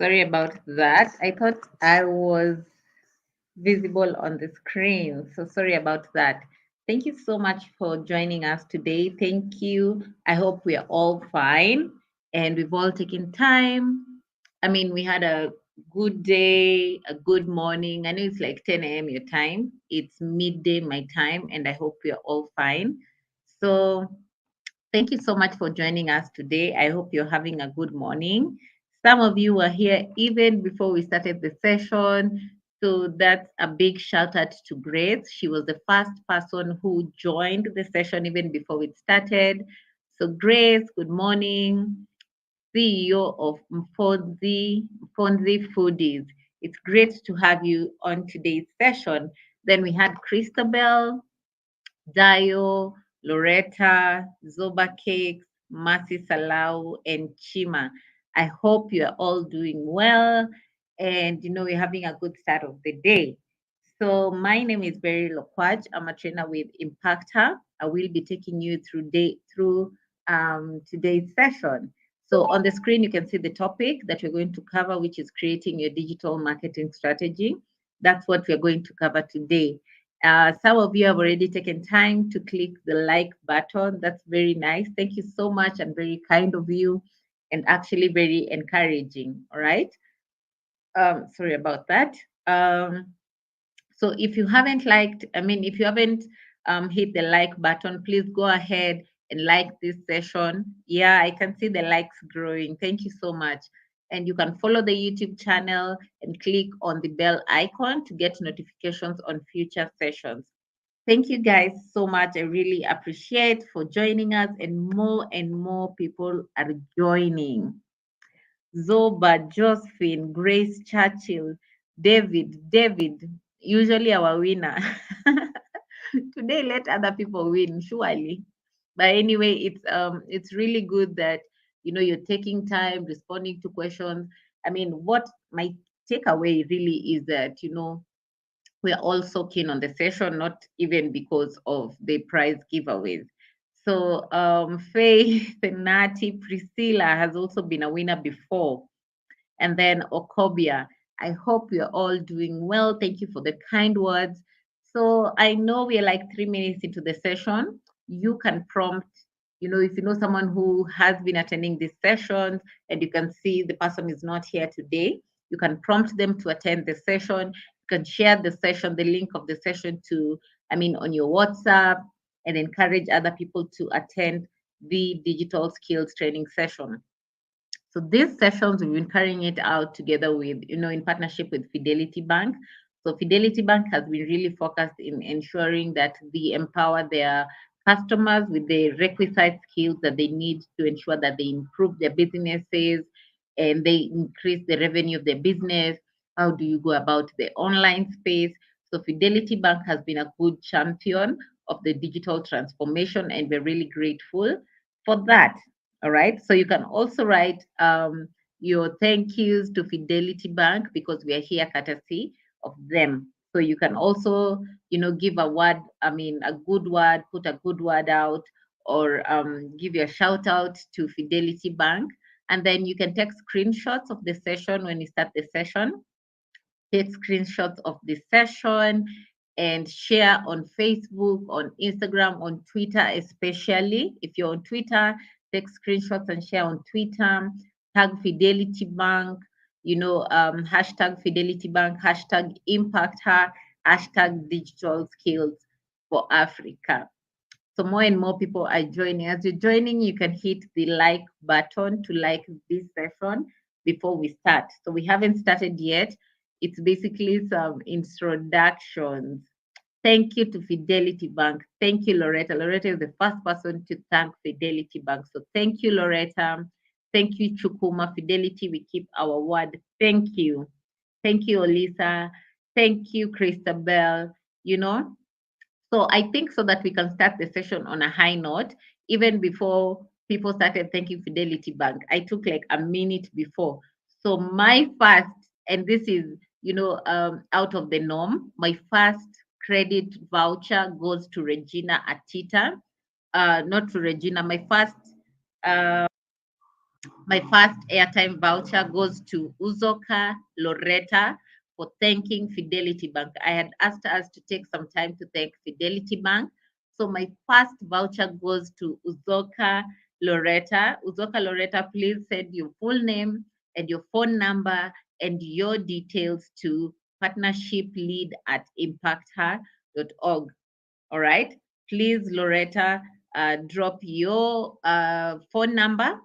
Sorry about that. I thought I was visible on the screen. So sorry about that. Thank you so much for joining us today. Thank you. I hope we are all fine and we've all taken time. I mean, we had a good day, a good morning. I know it's like 10 a.m. your time. It's midday my time, and I hope we are all fine. So thank you so much for joining us today. I hope you're having a good morning. Some of you were here even before we started the session. So that's a big shout out to Grace. She was the first person who joined the session even before it started. So, Grace, good morning. CEO of Mfonzi Foodies. It's great to have you on today's session. Then we had Christabel, Dayo, Loretta, Zoba Cakes, Masi Salau, and Chima. I hope you are all doing well and we're having a good start of the day. So my name is Berry Lokwaj. I'm a trainer with Impactor. I will be taking you through today's session. So on the screen, you can see the topic that we're going to cover, which is creating your digital marketing strategy. That's what we're going to cover today. Some of you have already taken time to click the like button. That's very nice. Thank you so much and very kind of you and actually very encouraging. All right. Sorry about that. So if you haven't liked, if you haven't hit the like button, please go ahead and like this session. Yeah, I can see the likes growing. Thank you so much. And you can follow the YouTube channel and click on the bell icon to get notifications on future sessions. Thank you guys so much. I really appreciate for joining us and more people are joining. Zoba, Josephine, Grace Churchill, David, usually our winner. Today, let other people win, surely. But anyway, it's really good that you're taking time responding to questions. I mean, what my takeaway really is that we are also keen on the session, not even because of the prize giveaways. So Faith, Nati, Priscilla has also been a winner before, and then Okobia. I hope you're all doing well. Thank you for the kind words. So I know we're like 3 minutes into the session. You can prompt, if you know someone who has been attending these sessions and you can see the person is not here today, you can prompt them to attend the session. You can share the session, the link of the session on your WhatsApp and encourage other people to attend the digital skills training session. So these sessions, we've been carrying it out together with, in partnership with Fidelity Bank. So Fidelity Bank has been really focused in ensuring that they empower their customers with the requisite skills that they need to ensure that they improve their businesses and they increase the revenue of their business. How do you go about the online space? So Fidelity Bank has been a good champion of the digital transformation, and we're really grateful for that. All right. So you can also write your thank yous to Fidelity Bank because we are here courtesy of them. So you can also, give a word, a good word, put a good word out, or give your shout out to Fidelity Bank. And then you can take screenshots of the session when you start the session. Take screenshots of the session and share on Facebook, on Instagram, on Twitter, especially. If you're on Twitter, take screenshots and share on Twitter. Tag Fidelity Bank, hashtag Fidelity Bank, hashtag Impact Her, hashtag Digital Skills for Africa. So more and more people are joining. As you're joining, you can hit the like button to like this session before we start. So we haven't started yet. It's basically some introductions. Thank you to Fidelity Bank. Thank you, Loretta. Loretta is the first person to thank Fidelity Bank. So thank you, Loretta. Thank you, Chukuma. Fidelity, we keep our word. Thank you. Thank you, Olisa. Thank you, Christabel. So I think so that we can start the session on a high note, even before people started thanking Fidelity Bank. I took like a minute before. So my first, and this is, out of the norm, my first credit voucher goes to Regina Atita. Not to Regina, my first My first airtime voucher goes to Uzoka Loretta for thanking Fidelity Bank. I had asked us to take some time to thank Fidelity Bank. So my first voucher goes to Uzoka Loretta. Uzoka Loretta, please send your full name and your phone number and your details to partnershiplead@impacther.org. All right. Please, Loretta, drop your phone number,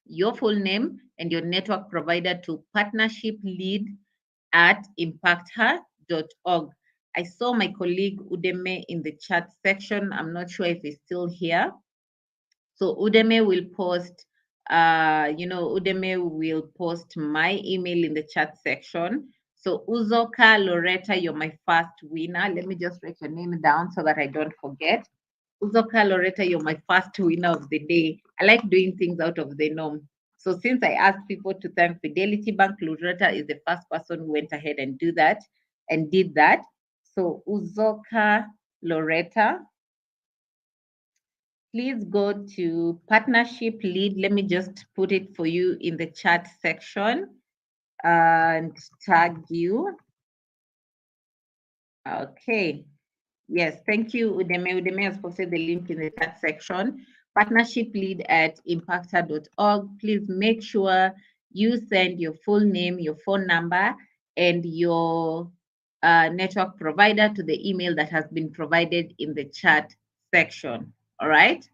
your full name, and your network provider to partnershiplead@impacther.org. I saw my colleague Udeme in the chat section. I'm not sure if he's still here. So Udeme will post, Udeme will post my email in the chat section. So Uzoka Loretta, you're my first winner. Let me just write your name down so that I don't forget. Uzoka Loretta, you're my first winner of the day. I like doing things out of the norm. So since I asked people to thank Fidelity Bank, Loretta is the first person who went ahead and did that. So Uzoka Loretta, please go to partnership lead. Let me just put it for you in the chat section and tag you. Okay. Yes, thank you, Udeme. Udeme has posted the link in the chat section. Partnership lead at impactor.org. Please make sure you send your full name, your phone number, and your network provider to the email that has been provided in the chat section. All right.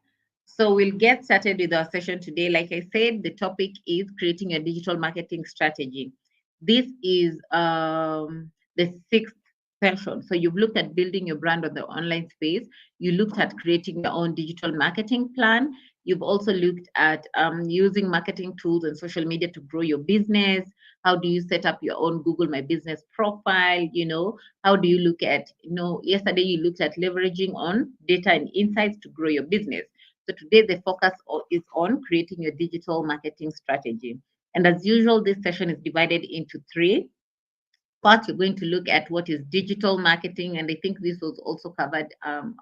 So we'll get started with our session today. Like I said, the topic is creating a digital marketing strategy. This is the sixth session. So you've looked at building your brand on the online space. You looked at creating your own digital marketing plan. You've also looked at using marketing tools and social media to grow your business. How do you set up your own Google My Business profile? How do you look at, yesterday you looked at leveraging on data and insights to grow your business. So today the focus is on creating your digital marketing strategy. And as usual, this session is divided into three parts. We're going to look at what is digital marketing, and I think this was also covered, in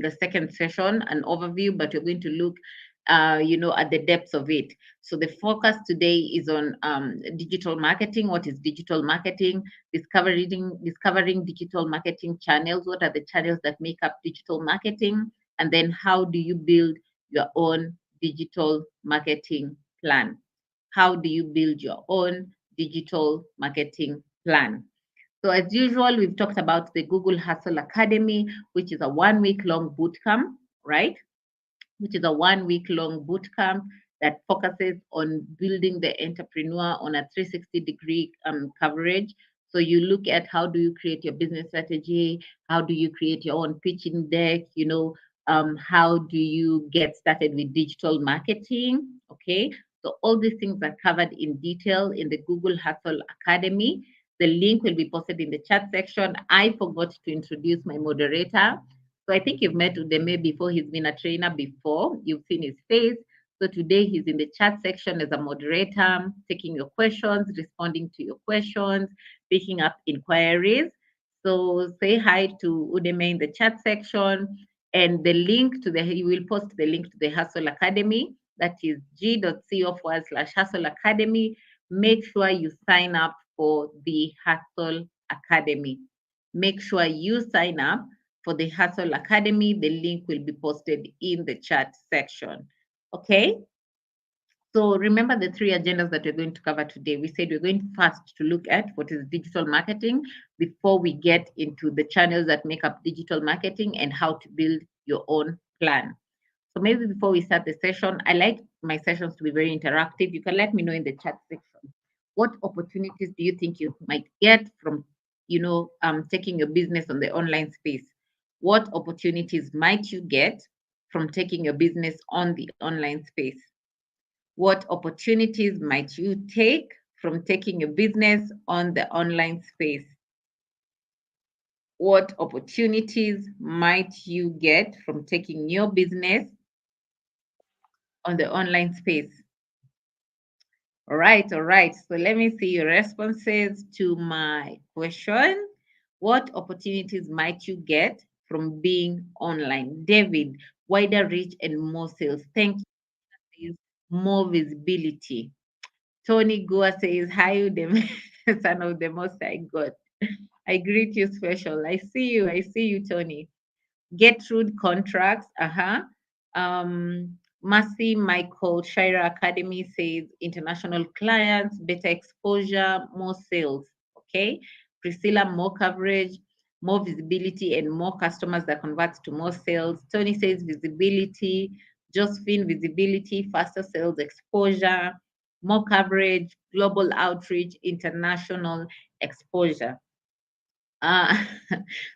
the second session, an overview, but we're going to look, at the depths of it. So the focus today is on digital marketing. What is digital marketing? Discovering digital marketing channels. What are the channels that make up digital marketing? And then how do you build your own digital marketing plan? How do you build your own digital marketing plan? So as usual, we've talked about the Google Hustle Academy, which is a 1 week long boot camp, right? Which is a 1 week long boot camp that focuses on building the entrepreneur on a 360-degree coverage. So you look at how do you create your business strategy, how do you create your own pitching deck, how do you get started with digital marketing, okay? So all these things are covered in detail in the Google Hustle Academy. The link will be posted in the chat section. I forgot to introduce my moderator. So I think you've met Udeme before. He's been a trainer before. You've seen his face. So today he's in the chat section as a moderator, taking your questions, responding to your questions, picking up inquiries. So say hi to Udeme in the chat section. And the link to you will post the link to the Hustle Academy. That is g.co/Hustle Academy. Make sure you sign up for the Hustle Academy. Make sure you sign up for the Hustle Academy. The link will be posted in the chat section. Okay. So remember the three agendas that we're going to cover today. We said we're going first to look at what is digital marketing before we get into the channels that make up digital marketing and how to build your own plan. So maybe before we start the session, I like my sessions to be very interactive. You can let me know in the chat section. What opportunities do you think you might get from, taking your business on the online space? What opportunities might you get from taking your business on the online space? What opportunities might you take from taking your business on the online space? What opportunities might you get from taking your business on the online space? All right, all right. So let me see your responses to my question. What opportunities might you get from being online? David, wider reach and more sales. Thank you. more visibility. Tony Goa says, hi, Udem, son of the Most High God. I greet you special. I see you, Tony. Gertrude Contracts, Mercy Michael Shira Academy says international clients, better exposure, more sales. Okay. Priscilla, more coverage, more visibility, and more customers that converts to more sales. Tony says visibility. Josephine, visibility, faster sales exposure, more coverage, global outreach, international exposure. Uh,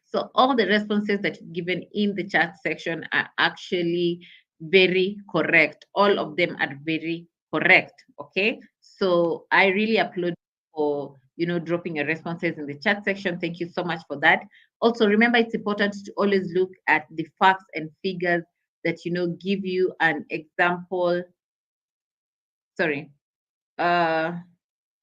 so all the responses that you've given in the chat section are actually very correct. All of them are very correct. Okay. So I really applaud you for dropping your responses in the chat section. Thank you so much for that. Also, remember it's important to always look at the facts and figures that give you an example. Sorry. Uh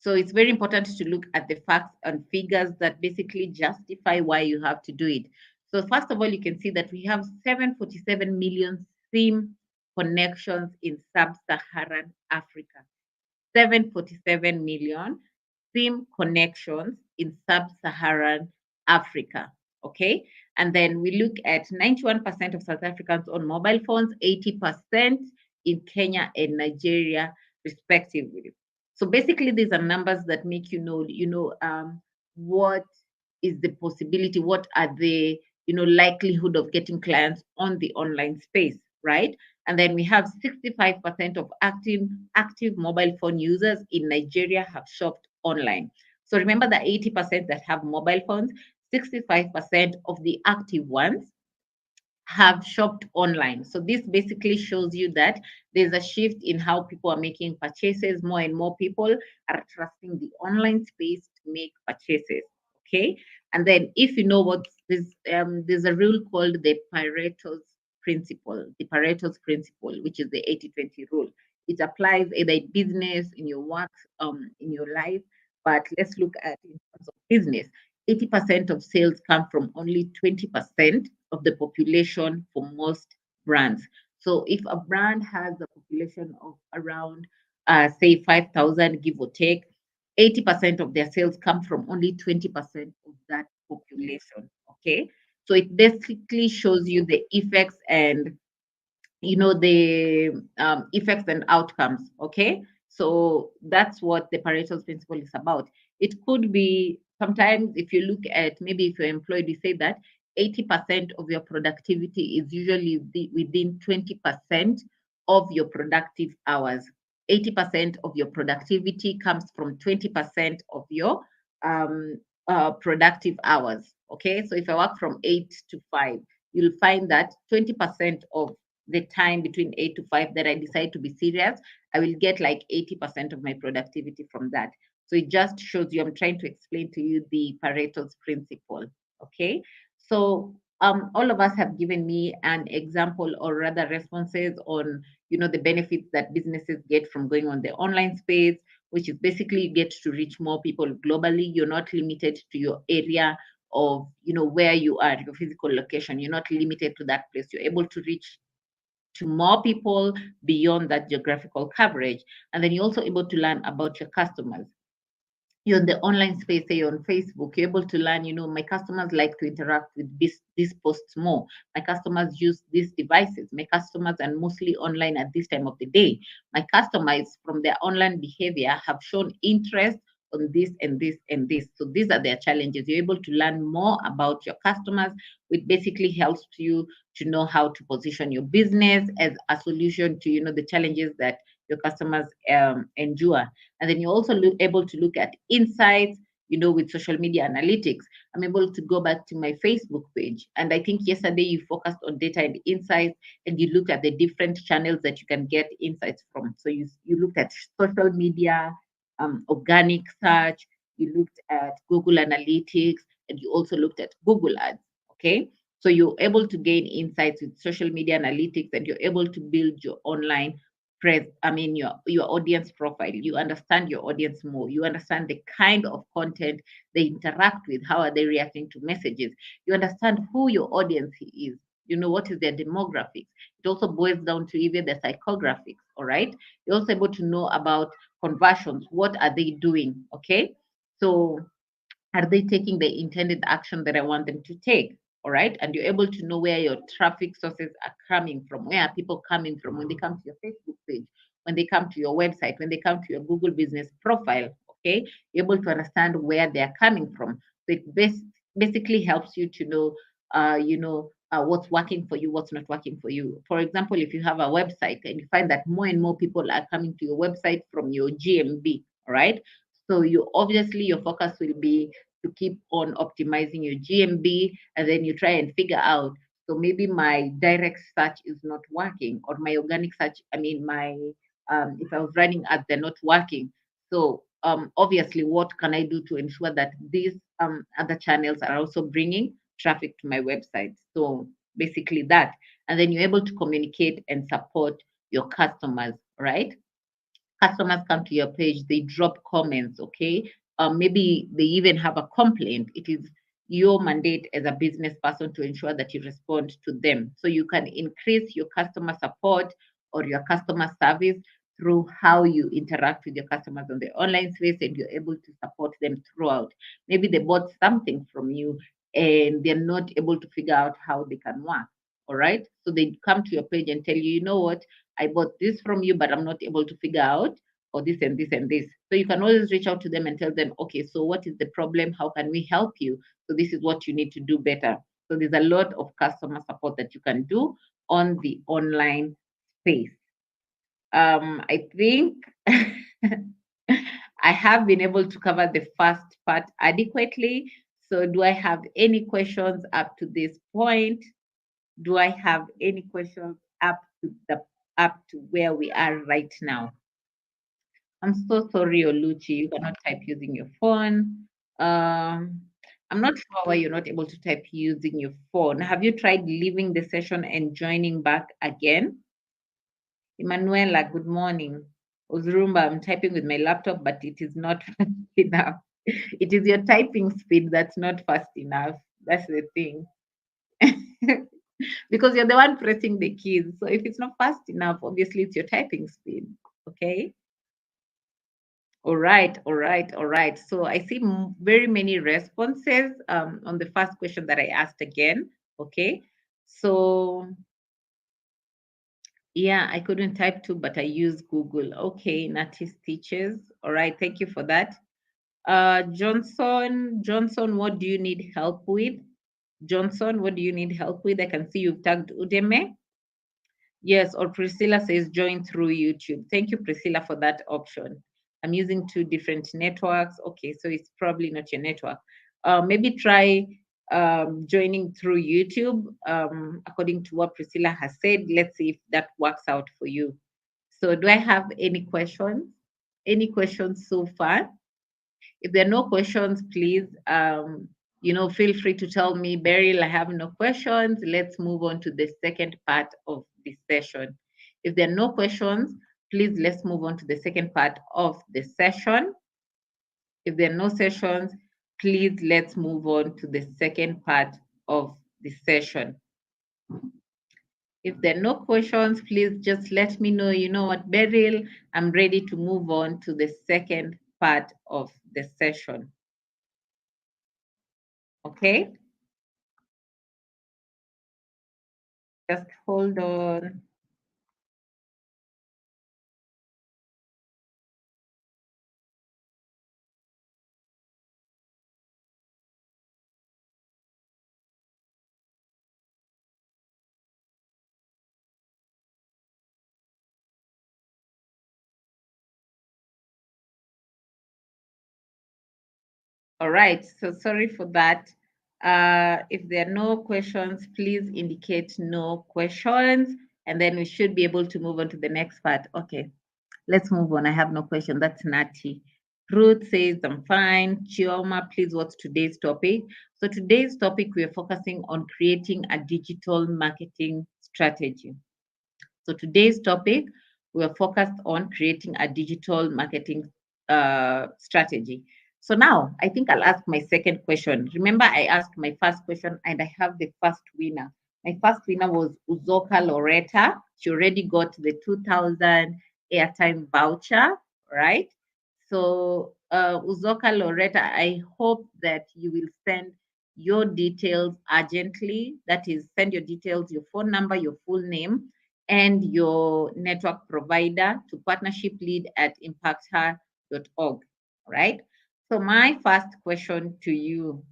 so it's very important to look at the facts and figures that basically justify why you have to do it. So first of all, you can see that we have 747 million SIM connections in sub-Saharan Africa. 747 million SIM connections in sub-Saharan Africa. Okay. And then we look at 91% of South Africans on mobile phones, 80% in Kenya and Nigeria, respectively. So basically, these are numbers that make what is the possibility, what are the likelihood of getting clients on the online space, right? And then we have 65% of active mobile phone users in Nigeria have shopped online. So remember the 80% that have mobile phones, 65% of the active ones have shopped online. So this basically shows you that there's a shift in how people are making purchases. More and more people are trusting the online space to make purchases. Okay. And then if you know what there's a rule called the Pareto's principle, which is the 80-20 rule. It applies either in business, in your work, in your life. But let's look at in terms of business. 80% of sales come from only 20% of the population for most brands. So if a brand has a population of around, say, 5,000, give or take, 80% of their sales come from only 20% of that population. Okay. So it basically shows you the effects and the effects and outcomes. Okay. So that's what the Pareto's principle is about. It could be sometimes if you look at, maybe if you're employed, you say that 80% of your productivity is usually within 20% of your productive hours. 80% of your productivity comes from 20% of your um, productive hours. Okay. So if I work from 8 to 5, you'll find that 20% of the time between 8 to 5 that I decide to be serious, I will get like 80% of my productivity from that. So it just shows you, I'm trying to explain to you the Pareto's principle. Okay. So all of us have given me an example or rather responses on, the benefits that businesses get from going on the online space, which is basically you get to reach more people globally. You're not limited to your area of, where you are, your physical location. You're not limited to that place. You're able to reach to more people beyond that geographical coverage. And then you're also able to learn about your customers. You're in the online space, say you're on Facebook, you're able to learn, my customers like to interact with these posts more. My customers use these devices. My customers are mostly online at this time of the day. My customers, from their online behavior, have shown interest on this and this and this. So these are their challenges. You're able to learn more about your customers, which basically helps you to know how to position your business as a solution to, the challenges that your customers endure. And then you're also able to look at insights, with social media analytics. I'm able to go back to my Facebook page. And I think yesterday you focused on data and insights, and you look at the different channels that you can get insights from. So you looked at social media, organic search, you looked at Google Analytics, and you also looked at Google Ads. Okay. So you're able to gain insights with social media analytics, and you're able to build your online your audience profile. You understand your audience more. You understand the kind of content they interact with. How are they reacting to messages? You understand who your audience is. what is their demographics. It also boils down to even the psychographics, all right? You're also able to know about conversions. What are they doing, okay? So are they taking the intended action that I want them to take? All right. And you're able to know where your traffic sources are coming from. Where are people coming from when they come to your Facebook page, when they come to your website, when they come to your Google business profile? Okay. You're able to understand where they're coming from. So it basically helps you to know, what's working for you, what's not working for you. For example, if you have a website and you find that more and more people are coming to your website from your GMB, all right? So you obviously your focus will be to keep on optimizing your GMB, and then you try and figure out. So maybe my direct search is not working, or my organic search. I mean, my if I was running ads, they're not working. So obviously, what can I do to ensure that these other channels are also bringing traffic to my website? So basically that, and then you're able to communicate and support your customers, right? Customers come to your page, they drop comments, okay? Maybe they even have a complaint. It is your mandate as a business person to ensure that you respond to them. So you can increase your customer support or your customer service through how you interact with your customers on the online space, and you're able to support them throughout. Maybe they bought something from you and they're not able to figure out how they can work. All right. So they come to your page and tell you, you know what, I bought this from you, but I'm not able to figure out or this and this and this. So you can always reach out to them and tell them, okay, so what is the problem? How can we help you? So this is what you need to do better. So there's a lot of customer support that you can do on the online space. I think I have been able to cover the first part adequately. So do I have any questions up to this point? Do I have any questions up to where we are right now? I'm so sorry, Oluchi, you cannot type using your phone. Um, I'm not sure why you're not able to type using your phone. Have you tried leaving the session and joining back again? Emanuela, good morning. Uzurumba, I'm typing with my laptop, but it is not fast enough. It is your typing speed that's not fast enough. That's the thing. Because you're the one pressing the keys. So if it's not fast enough, obviously it's your typing speed. Okay. All right, all right, all right. So I see very many responses on the first question that I asked again. Okay. So yeah, I couldn't type too, but I use Google. Okay, Natis teaches. All right, thank you for that. Johnson, what do you need help with? Johnson, what do you need help with? I can see you've tagged Udemy. Yes, or Priscilla says join through YouTube. Thank you, Priscilla, for that option. I'm using two different networks. Okay, so it's probably not your network. Maybe try joining through YouTube. According to what Priscilla has said, let's see if that works out for you. So do I have any questions? Any questions so far? If there are no questions, please, feel free to tell me, Beryl, I have no questions. Let's move on to the second part of this session. If there are no questions, please let's move on to the second part of the session. If there are no sessions, please let's move on to the second part of the session. If there are no questions, please just let me know, you know what, Beryl, I'm ready to move on to the second part of the session. Okay? Just hold on. All right, so sorry for that. If there are no questions, please indicate no questions, and then we should be able to move on to the next part. Okay, let's move on. I have no question. That's Nati. Ruth says, I'm fine. Chioma, please, what's today's topic? So today's topic, we are focusing on creating a digital marketing strategy. So today's topic, we are focused on creating a digital marketing strategy. So now I think I'll ask my second question. Remember, I asked my first question and I have the first winner. My first winner was Uzoka Loretta. She already got the 2000 airtime voucher, right? So, Uzoka Loretta, I hope that you will send your details urgently. That is, send your details, your phone number, your full name, and your network provider to partnershiplead@impacther.org, right? So, my first question to you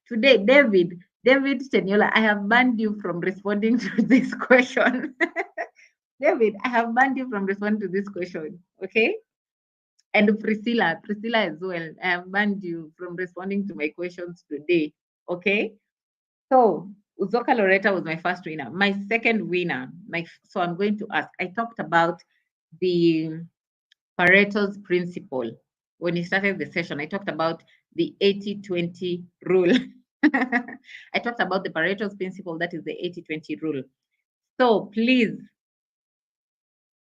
today, David Teniola, I have banned you from responding to this question. David, I have banned you from responding to this question. Okay. And Priscilla as well. I have banned you from responding to my questions today. Okay. So Uzoka Loretta was my first winner. My second winner, so I'm going to ask. I talked about the Pareto's principle. When we started the session, I talked about the 80-20 rule. I talked about the Pareto's principle, that is the 80-20 rule. So please,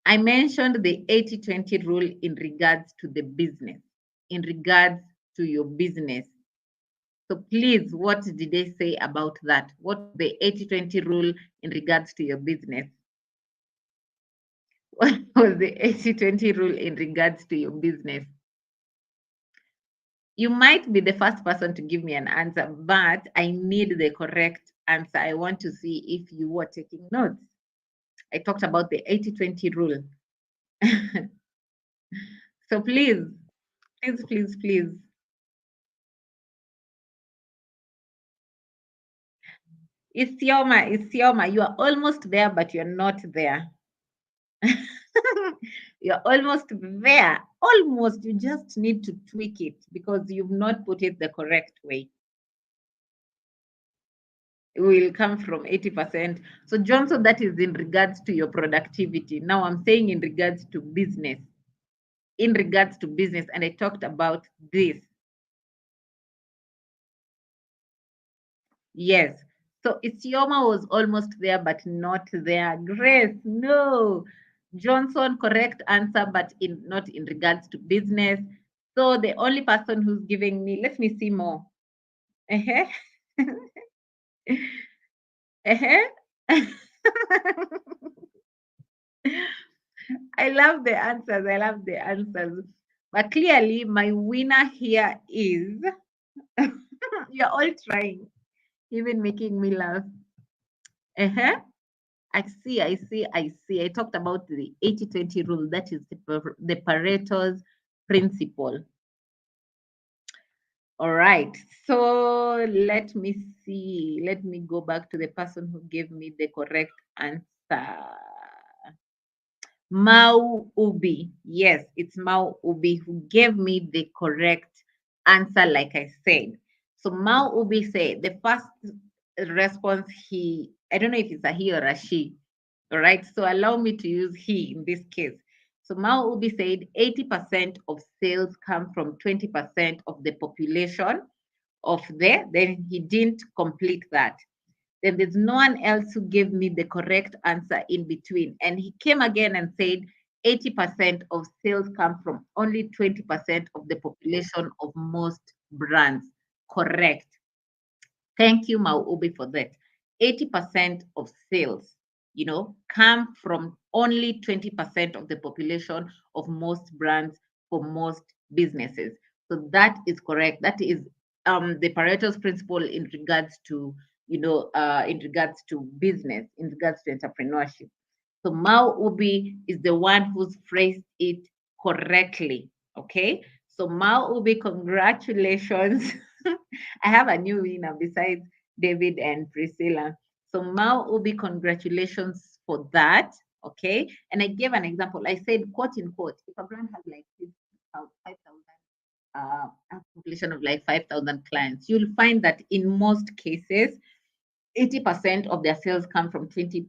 I mentioned the 80-20 rule in regards to the business, in regards to your business. So please, what did they say about that? What the 80-20 rule in regards to your business? What was the 80-20 rule in regards to your business? You might be the first person to give me an answer, but I need the correct answer. I want to see if you were taking notes. I talked about the 80-20 rule. So please, please, please, please. Isioma, you are almost there, but you're not there. You're almost there. Almost. You just need to tweak it because you've not put it the correct way. It will come from 80%. So, Johnson, that is in regards to your productivity. Now, I'm saying in regards to business. In regards to business, and I talked about this. Yes. So Isioma was almost there, but not there. Grace, no. Johnson, correct answer, but not in regards to business. So the only person who's giving me, let me see more. Uh-huh. Uh-huh. I love the answers. I love the answers. But clearly, my winner here is you're all trying, even making me laugh. Uh-huh. I see. I talked about the 80-20 rule. That is the Pareto's principle. All right. So let me see. Let me go back to the person who gave me the correct answer. Mau Ubi. Yes, it's Mau Ubi who gave me the correct answer, like I said. So Mau Ubi said the first response I don't know if it's a he or a she. All right. So allow me to use he in this case. So Mau Ubi said 80% of sales come from 20% of the population of then he didn't complete that. Then there's no one else who gave me the correct answer in between. And he came again and said 80% of sales come from only 20% of the population of most brands. Correct. Thank you, Mauubi, for that. 80% of sales, come from only 20% of the population of most brands for most businesses. So that is correct. That is the Pareto's principle in regards to, in regards to business, in regards to entrepreneurship. So Mau Ubi is the one who's phrased it correctly. Okay. So Mau Ubi, congratulations. I have a new winner besides David and Priscilla. So Mau Ubi, congratulations for that. Okay. And I gave an example. I said, quote in quote, if a brand has like 5,000 a population of like 5,000 clients, you'll find that in most cases, 80% of their sales come from 20%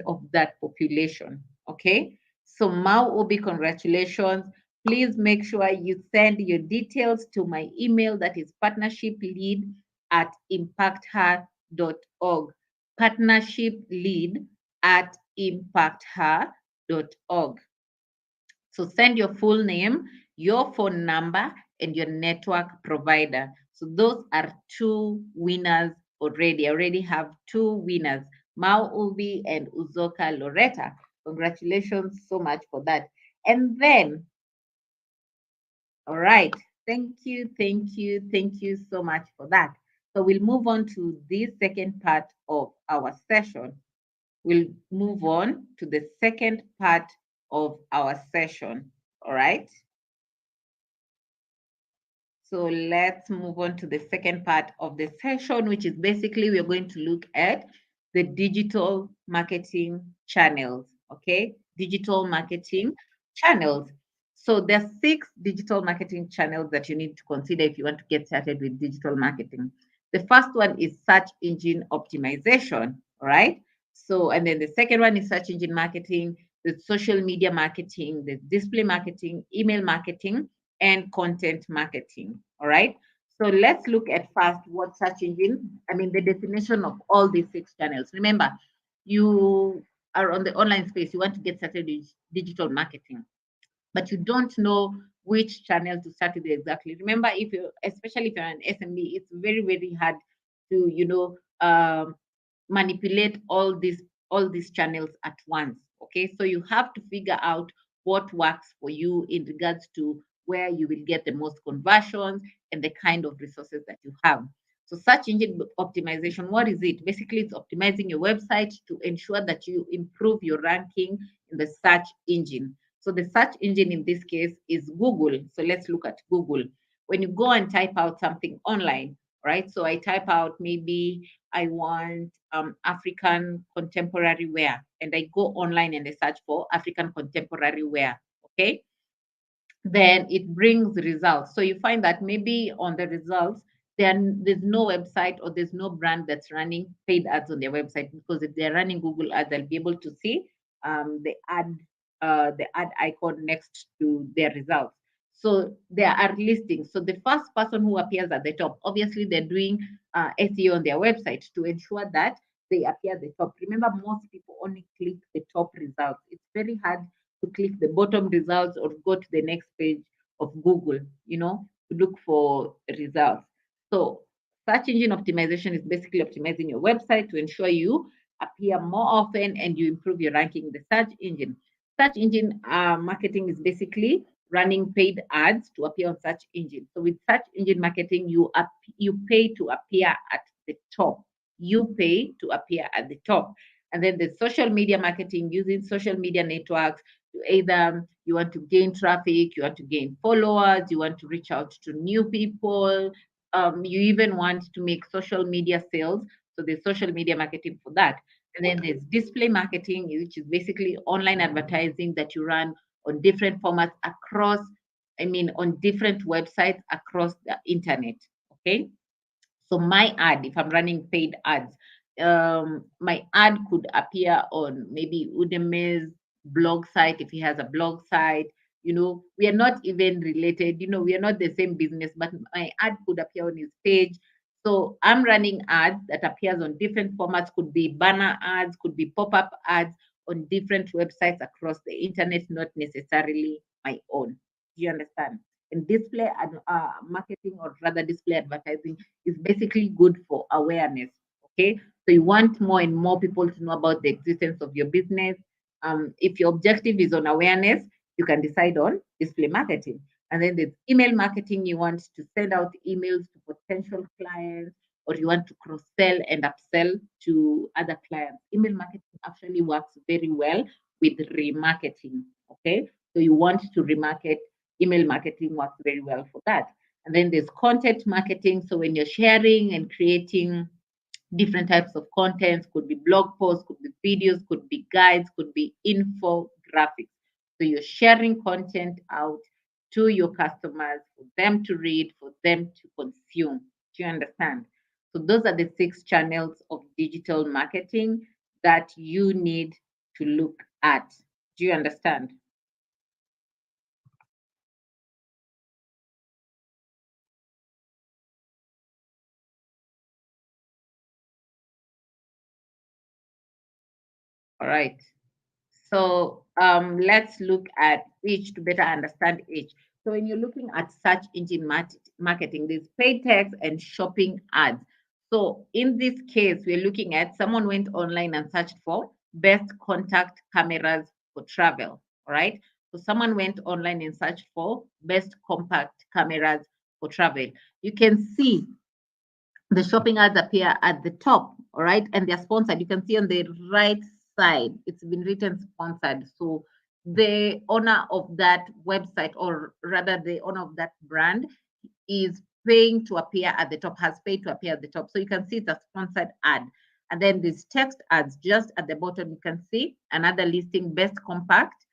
of that population. Okay. So Mau Obi, congratulations. Please make sure you send your details to my email, that is partnershiplead@impacther.org. Partnershiplead@impacther.org. So send your full name, your phone number, and your network provider. So those are two winners already. I already have two winners, Mao Ubi and Uzoka Loretta. Congratulations so much for that. And then, all right, thank you so much for that. So we'll move on to the second part of our session. We'll move on to the second part of our session. All right. So let's move on to the second part of the session, which is basically we're going to look at the digital marketing channels. Okay, digital marketing channels. So there's 6 digital marketing channels that you need to consider if you want to get started with digital marketing. The first one is search engine optimization, all right? So, and then the second one is search engine marketing, the social media marketing, the display marketing, email marketing, and content marketing. All right. So let's look at first what search engine, I mean, the definition of all these 6 channels. Remember, you are on the online space, you want to get started with digital marketing, but you don't know which channel to start with exactly. Remember, if you, especially if you're an SMB, it's very, very hard to, manipulate all these channels at once. Okay, so you have to figure out what works for you in regards to where you will get the most conversions and the kind of resources that you have. So search engine optimization, what is it? Basically, it's optimizing your website to ensure that you improve your ranking in the search engine. So the search engine in this case is Google. So let's look at Google. When you go and type out something online, right? So I type out maybe I want African contemporary wear, and I go online and I search for African contemporary wear. Okay, then it brings results. So you find that maybe on the results, there's no website or there's no brand that's running paid ads on their website, because if they're running Google ads, they'll be able to see the ad icon next to their results. So there are listings. So the first person who appears at the top, obviously they're doing SEO on their website to ensure that they appear at the top. Remember, most people only click the top results. It's very hard to click the bottom results or go to the next page of Google, to look for results. So search engine optimization is basically optimizing your website to ensure you appear more often and you improve your ranking in the search engine. Search engine marketing is basically running paid ads to appear on search engine. So with search engine marketing, you pay to appear at the top. You pay to appear at the top. And then the social media marketing, using social media networks to either you want to gain traffic, you want to gain followers, you want to reach out to new people, you even want to make social media sales. So there's social media marketing for that. And then there's display marketing, which is basically online advertising that you run on different formats on different websites across the internet. Okay. So my ad, if I'm running paid ads, my ad could appear on maybe Udemy's blog site if he has a blog site. We are not even related. We are not the same business, but my ad could appear on his page. So I'm running ads that appears on different formats. Could be banner ads, could be pop-up ads on different websites across the internet, not necessarily my own. Do you understand? And display marketing, or rather display advertising, is basically good for awareness. Okay, so you want more and more people to know about the existence of your business. If your objective is on awareness, you can decide on display marketing. And then there's email marketing. You want to send out emails to potential clients, or you want to cross sell and upsell to other clients. Email marketing actually works very well with remarketing. Okay, so you want to remarket. Email marketing works very well for that. And then there's content marketing. So when you're sharing and creating different types of contents, could be blog posts, could be videos, could be guides, could be infographics. So you're sharing content out to your customers for them to read, for them to consume. Do you understand? So those are the 6 channels of digital marketing that you need to look at. Do you understand? All right. So let's look at each to better understand each. So when you're looking at search engine marketing, there's paid text and shopping ads. So in this case, we're looking at someone went online and searched for best contact cameras for travel. All right. So someone went online and searched for best compact cameras for travel. You can see the shopping ads appear at the top, all right, and they're sponsored. You can see on the right side, it's been written sponsored. So the owner of that website, or rather the owner of that brand, is paying to appear at the top, has paid to appear at the top. So you can see it's a sponsored ad. And then these text ads just at the bottom, you can see another listing, best compact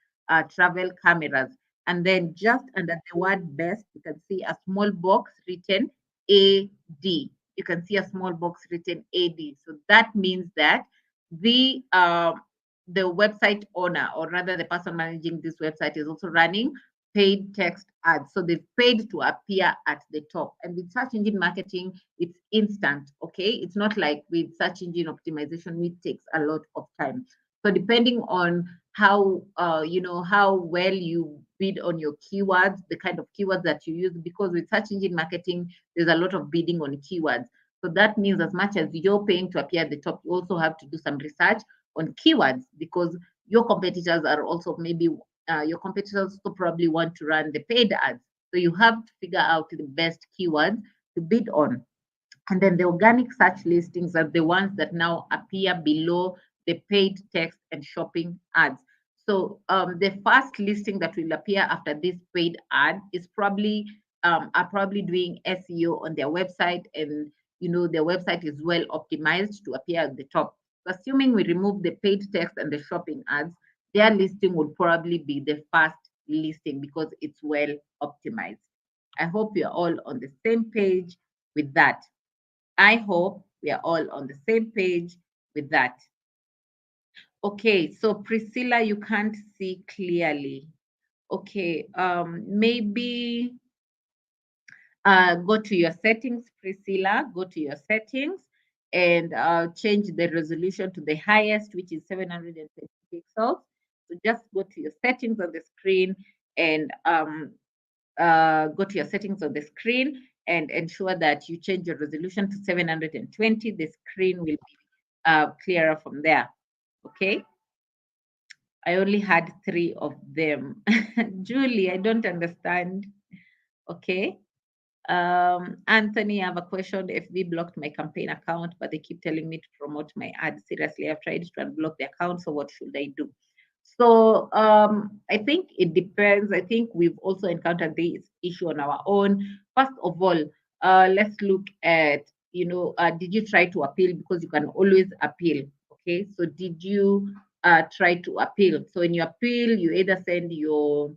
travel cameras. And then just under the word best, you can see a small box written AD. You can see a small box written AD. So that means that the the website owner, or rather the person managing this website, is also running paid text ads. So they've paid to appear at the top. And with search engine marketing, it's instant. Okay, it's not like with search engine optimization, which takes a lot of time. So depending on how how well you bid on your keywords, the kind of keywords that you use, because with search engine marketing, there's a lot of bidding on keywords. So that means as much as you're paying to appear at the top, you also have to do some research on keywords, because your competitors are also maybe your competitors also probably want to run the paid ads. So you have to figure out the best keywords to bid on. And then the organic search listings are the ones that now appear below the paid text and shopping ads. So the first listing that will appear after this paid ad is probably are probably doing SEO on their website, and their website is well optimized to appear at the top. So assuming we remove the paid text and the shopping ads, their listing would probably be the first listing because it's well optimized. I hope you're all on the same page with that. I hope we are all on the same page with that. Okay, so Priscilla, you can't see clearly. Okay, maybe go to your settings, Priscilla, go to your settings and change the resolution to the highest, which is 720 pixels. So just go to your settings on the screen and go to your settings on the screen and ensure that you change your resolution to 720. The screen will be clearer from there. Okay. I only had 3 of them. Julie, I don't understand. Okay. Anthony, I have a question. FB blocked my campaign account, but they keep telling me to promote my ad. Seriously, I've tried to unblock the account. So what should I do? So I think it depends. I think we've also encountered this issue on our own. First of all, let's look at, did you try to appeal? Because you can always appeal. Okay. So did you try to appeal? So in your appeal, you either send your,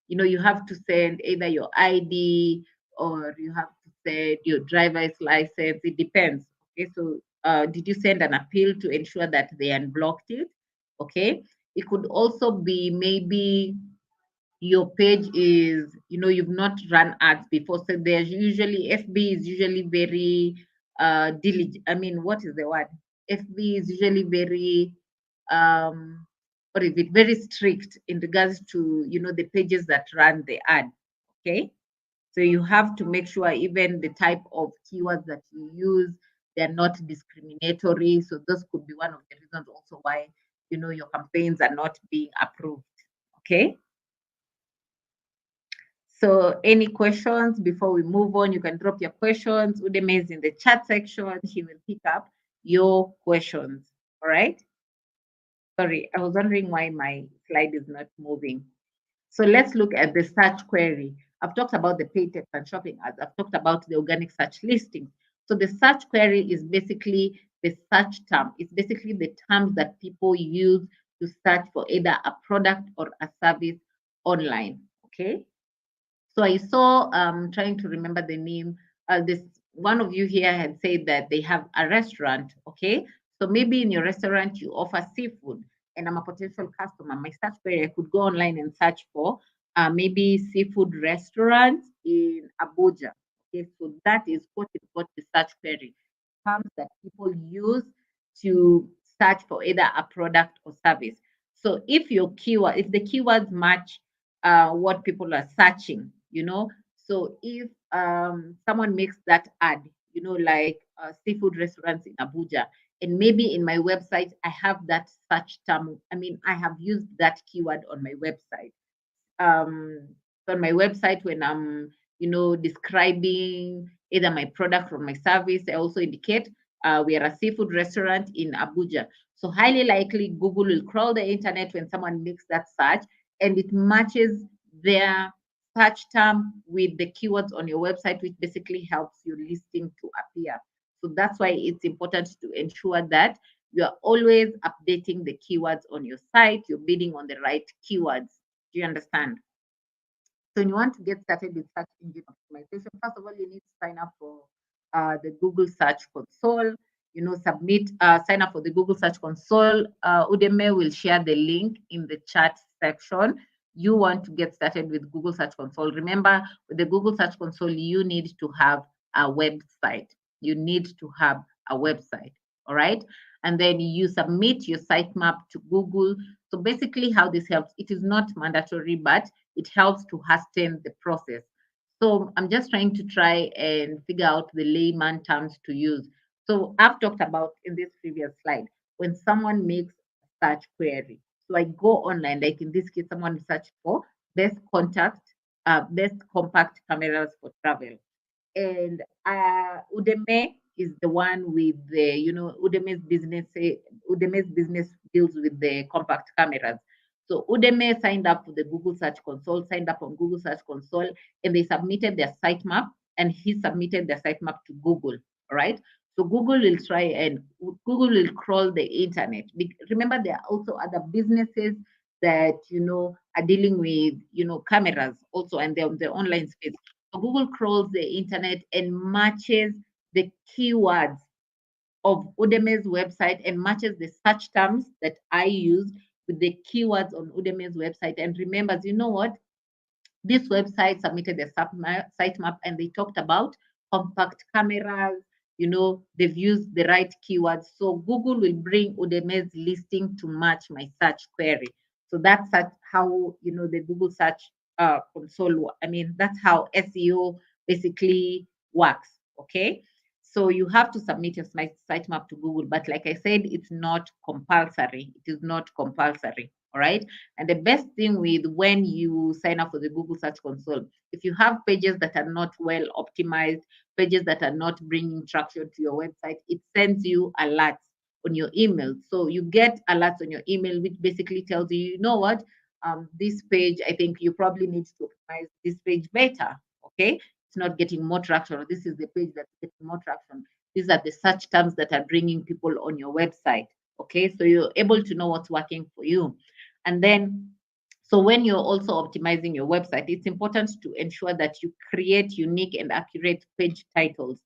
you have to send either your ID or you have to send your driver's license. It depends. Okay. So did you send an appeal to ensure that they unblocked it? Okay. It could also be maybe your page is, you've not run ads before. So there's usually, FB is usually very diligent. I mean, what is the word? FB is usually very, what is it? Very strict in regards to, the pages that run the ad. Okay. So you have to make sure even the type of keywords that you use, they're not discriminatory. So this could be one of the reasons also why, your campaigns are not being approved. Okay. So any questions before we move on? You can drop your questions. Udeme is in the chat section. He will pick up your questions. All right. Sorry, I was wondering why my slide is not moving. So let's look at the search query. I've talked about the paid text and shopping ads. I've talked about the organic search listings. So the search query is basically the search term. It's basically the terms that people use to search for either a product or a service online. Okay. So I saw, trying to remember the name, this one of you here had said that they have a restaurant. Okay. So maybe in your restaurant, you offer seafood and I'm a potential customer. My search query, I could go online and search for maybe seafood restaurants in Abuja. Okay. So that is what is what the search query, terms that people use to search for either a product or service. So if your keyword, if the keywords match what people are searching, so if someone makes that ad, like seafood restaurants in Abuja. And maybe in my website, I have that search term. I mean, I have used that keyword on my website. um, on my website when I'm, describing either my product or my service. I also indicate we are a seafood restaurant in Abuja. So highly likely Google will crawl the internet when someone makes that search and it matches their search term with the keywords on your website, which basically helps your listing to appear. So that's why it's important to ensure that you are always updating the keywords on your site, you're bidding on the right keywords. Do you understand? So when you want to get started with search engine optimization, first of all, you need to sign up for the Google Search Console. Sign up for the Google Search Console. Udemy will share the link in the chat section. You want to get started with Google Search Console. Remember, with the Google Search Console, you need to have a website. You need to have a website. All right. And then you submit your sitemap to Google. So basically, how this helps, it is not mandatory, but it helps to hasten the process. So I'm just trying and figure out the layman terms to use. So I've talked about in this previous slide, when someone makes a search query. So I go online, like in this case, someone search for best compact cameras for travel. And Udemy is the one with the, Udemy's business deals with the compact cameras. So Udemy signed up for the Google Search Console, signed up on Google Search Console, and they submitted their sitemap, and he submitted their sitemap to Google. All right. So Google will crawl the internet. Remember, there are also other businesses that are dealing with cameras also, and they're on the online space. So Google crawls the internet and matches the keywords of Udemy's website and matches the search terms that I use with the keywords on Udemy's website and remembers, you know what? This website submitted a sitemap and they talked about compact cameras. They've used the right keywords. So Google will bring Udemy's listing to match my search query. So that's how, the Google search console, I mean, that's how SEO basically works. Okay. So you have to submit your sitemap to Google. But like I said, it's not compulsory. It is not compulsory. All right. And the best thing with when you sign up for the Google Search Console, if you have pages that are not well optimized, pages that are not bringing traction to your website, it sends you alerts on your email. So you get alerts on your email, which basically tells you, you know what, this page, I think you probably need to optimize this page better. Okay. It's not getting more traction, or this is the page that's getting more traction. These are the search terms that are bringing people on your website. Okay. So you're able to know what's working for you. And then, so when you're also optimizing your website, it's important to ensure that you create unique and accurate page titles.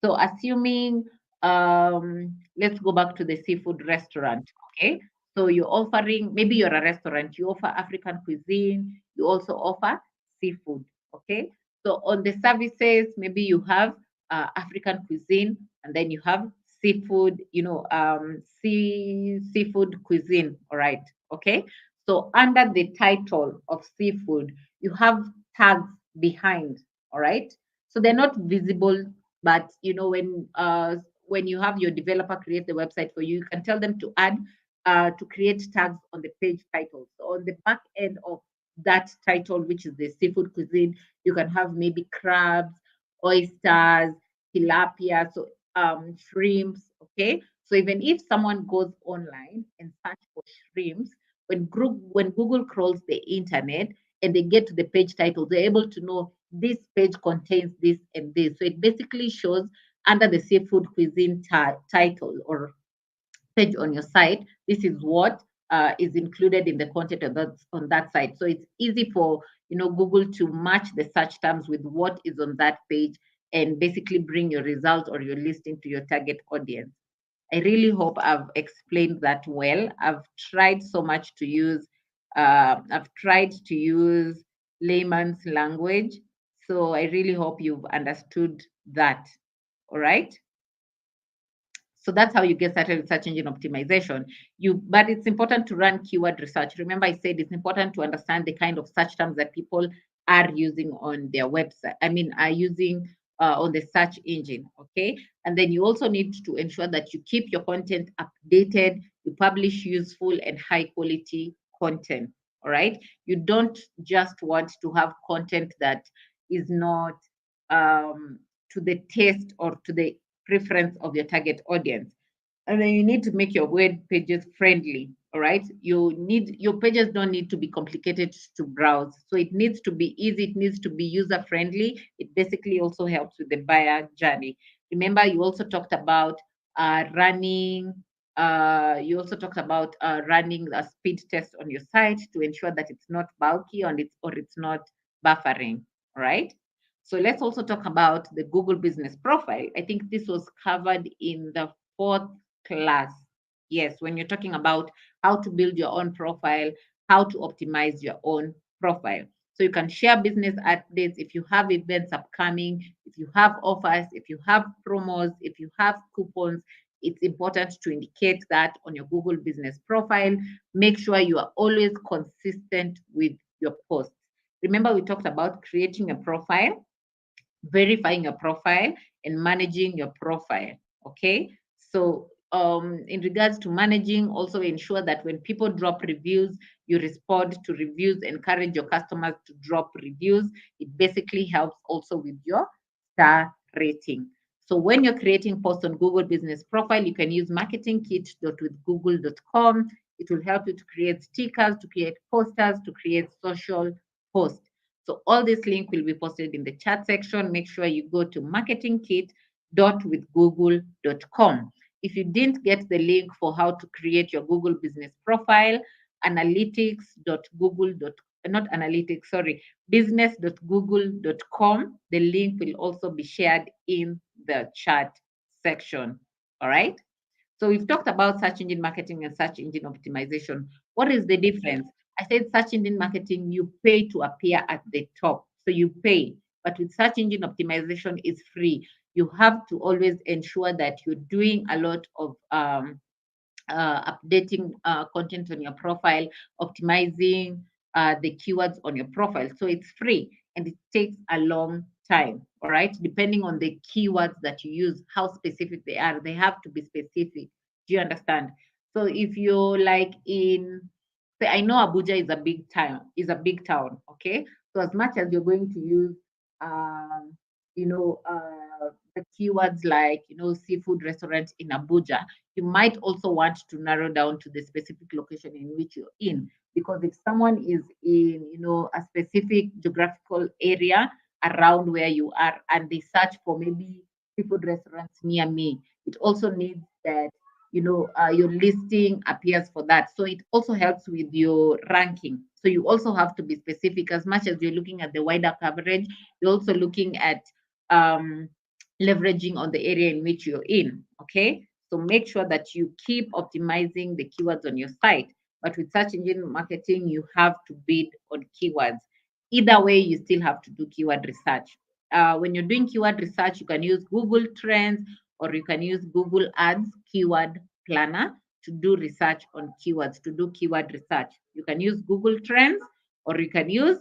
So assuming, let's go back to the seafood restaurant, okay? So you're offering, maybe you're a restaurant, you offer African cuisine, you also offer seafood, okay? So on the services, maybe you have African cuisine, and then you have seafood, seafood cuisine, all right, okay? So under the title of seafood, you have tags behind, all right? So they're not visible, but when you have your developer create the website for you, you can tell them to add to create tags on the page title. So on the back end of that title, which is the seafood cuisine, you can have maybe crabs, oysters, tilapia, so shrimps, okay? So even if someone goes online and search for shrimps, when Google crawls the internet and they get to the page title, they're able to know this page contains this and this. So it basically shows under the seafood cuisine title or page on your site, this is what is included in the content of on that site. So it's easy for Google to match the search terms with what is on that page and basically bring your result or your listing to your target audience. I really hope I've explained that well. I've tried so much to use, layman's language. So I really hope you've understood that. All right. So that's how you get started with search engine optimization. But it's important to run keyword research. Remember, I said it's important to understand the kind of search terms that people are using on their website. I mean, are using on the search engine. Okay, and then you also need to ensure that you keep your content updated, you publish useful and high quality content. All right, you don't just want to have content that is not to the taste or to the preference of your target audience. And then you need to make your web pages friendly. All right, your pages don't need to be complicated to browse, so it needs to be easy, it needs to be user friendly. It basically also helps with the buyer journey. Remember, you also talked about running you also talked about running a speed test on your site to ensure that it's not bulky and it's not buffering. All right, so let's also talk about the Google Business Profile. I think this was covered in the fourth class. Yes, when you're talking about how to build your own profile, how to optimize your own profile. So you can share business updates if you have events upcoming, if you have offers, if you have promos, if you have coupons. It's important to indicate that on your Google Business Profile. Make sure you are always consistent with your posts. Remember, we talked about creating a profile, verifying your profile, and managing your profile. Okay, so in regards to managing, also ensure that when people drop reviews, you respond to reviews, encourage your customers to drop reviews. It basically helps also with your star rating. So when you're creating posts on Google Business Profile, you can use marketingkit.withgoogle.com. It will help you to create stickers, to create posters, to create social posts. So all this link will be posted in the chat section. Make sure you go to marketingkit.withgoogle.com. If you didn't get the link for how to create your Google Business Profile, analytics.google. Not analytics, sorry, business.google.com. The link will also be shared in the chat section. All right. So we've talked about search engine marketing and search engine optimization. What is the difference? I said search engine marketing, you pay to appear at the top. So you pay. But with search engine optimization, it's free. You have to always ensure that you're doing a lot of updating content on your profile, optimizing the keywords on your profile. So it's free and it takes a long time. All right. Depending on the keywords that you use, how specific they are, they have to be specific. Do you understand? So if you're like say, I know Abuja is a big town. Okay. So as much as you're going to use, um, the keywords like, seafood restaurant in Abuja, you might also want to narrow down to the specific location in which you're in. Because if someone is in, a specific geographical area around where you are and they search for maybe seafood restaurants near me, it also needs that, your listing appears for that. So it also helps with your ranking. So you also have to be specific as much as you're looking at the wider coverage, you're also looking at um, leveraging on the area in which you're in. Okay. So make sure that you keep optimizing the keywords on your site. But with search engine marketing, you have to bid on keywords. Either way, you still have to do keyword research. When you're doing keyword research, you can use Google Trends or you can use Google Ads Keyword Planner to do research on keywords, to do keyword research. You can use Google Trends or you can use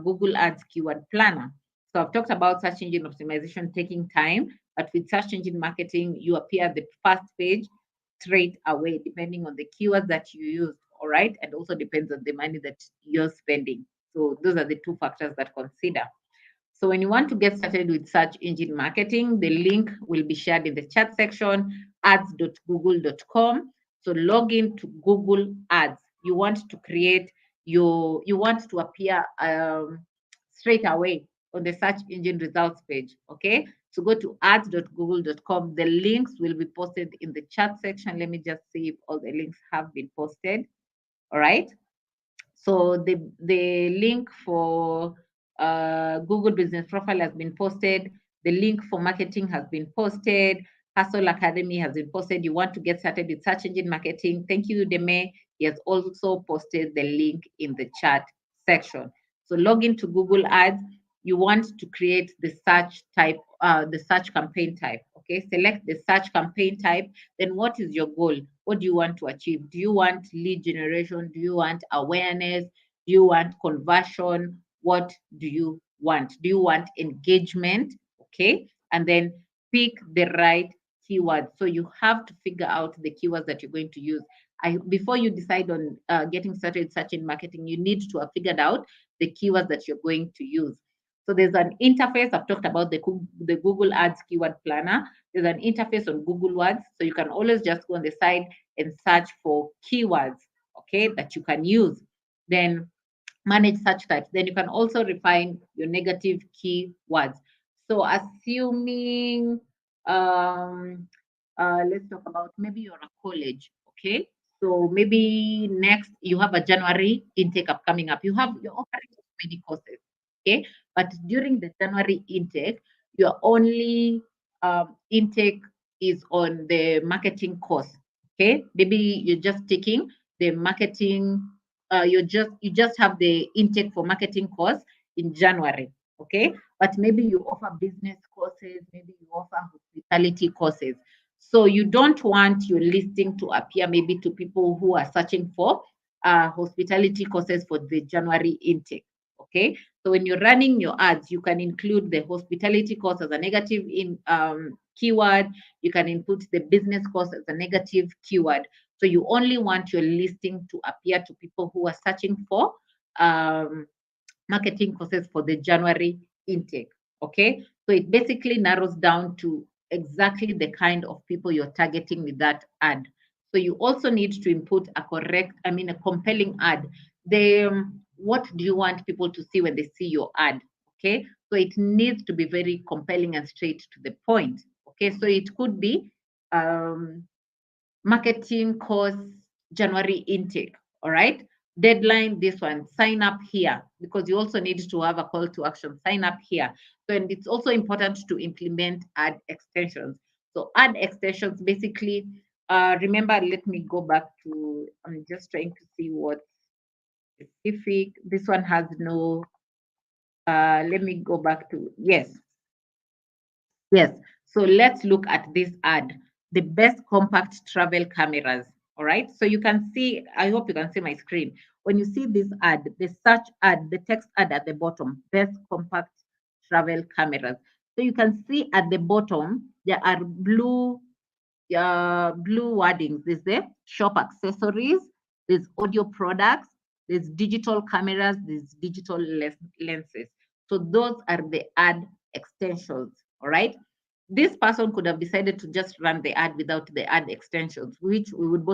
Google Ads Keyword Planner. So I've talked about search engine optimization taking time, but with search engine marketing, you appear at the first page straight away, depending on the keywords that you use. All right. And also depends on the money that you're spending. So those are the two factors that consider. So when you want to get started with search engine marketing, the link will be shared in the chat section, ads.google.com. So log in to Google Ads. You want to create you want to appear straight away on the search engine results page. Okay. So go to ads.google.com. The links will be posted in the chat section. Let me just see if all the links have been posted. All right. So the link for Google Business Profile has been posted. The link for marketing has been posted. Hustle Academy has been posted. You want to get started with search engine marketing? Thank you, Deme. He has also posted the link in the chat section. So log into Google Ads. You want to create the search type, the search campaign type. Okay, select the search campaign type. Then what is your goal? What do you want to achieve? Do you want lead generation? Do you want awareness? Do you want conversion? What do you want? Do you want engagement? okay? And then pick the right keywords. So you have to figure out the keywords that you're going to use. Before you decide on getting started searching marketing, you need to have figured out the keywords that you're going to use. So there's an interface. I've talked about the Google Ads keyword planner. There's an interface on Google Words. So you can always just go on the side and search for keywords, okay, that you can use. Then manage search types. Then you can also refine your negative keywords. So assuming, let's talk about maybe you're a college, okay? So maybe next you have a January intake coming up. You're offering so many courses, okay? But during the January intake, your only intake is on the marketing course, okay? Maybe you're just taking the marketing you just have the intake for marketing course in January, okay? But maybe you offer business courses, maybe you offer hospitality courses. So you don't want your listing to appear maybe to people who are searching for hospitality courses for the January intake, okay? So when you're running your ads, you can include the hospitality course as a negative in keyword. You can input the business course as a negative keyword. So you only want your listing to appear to people who are searching for um, marketing courses for the January intake. Okay. So it basically narrows down to exactly the kind of people you're targeting with that ad. So you also need to input a compelling ad. What do you want people to see when they see your ad? Okay. So it needs to be very compelling and straight to the point. Okay. So it could be marketing course January intake. All right. Deadline this one, sign up here, because you also need to have a call to action, sign up here. So, and it's also important to implement ad extensions. So, ad extensions basically, remember, let me go back to, I'm just trying to see what specific, this one has no, let me go back to, yes. Yes. So let's look at this ad, the best compact travel cameras. All right. So you can see, I hope you can see my screen. When you see this ad, the search ad, the text ad at the bottom, best compact travel cameras. So you can see at the bottom, there are blue wordings. There's the shop accessories, there's audio products, there's digital cameras, there's digital lenses. So those are the ad extensions. All right. This person could have decided to just run the ad without the ad extensions, which we would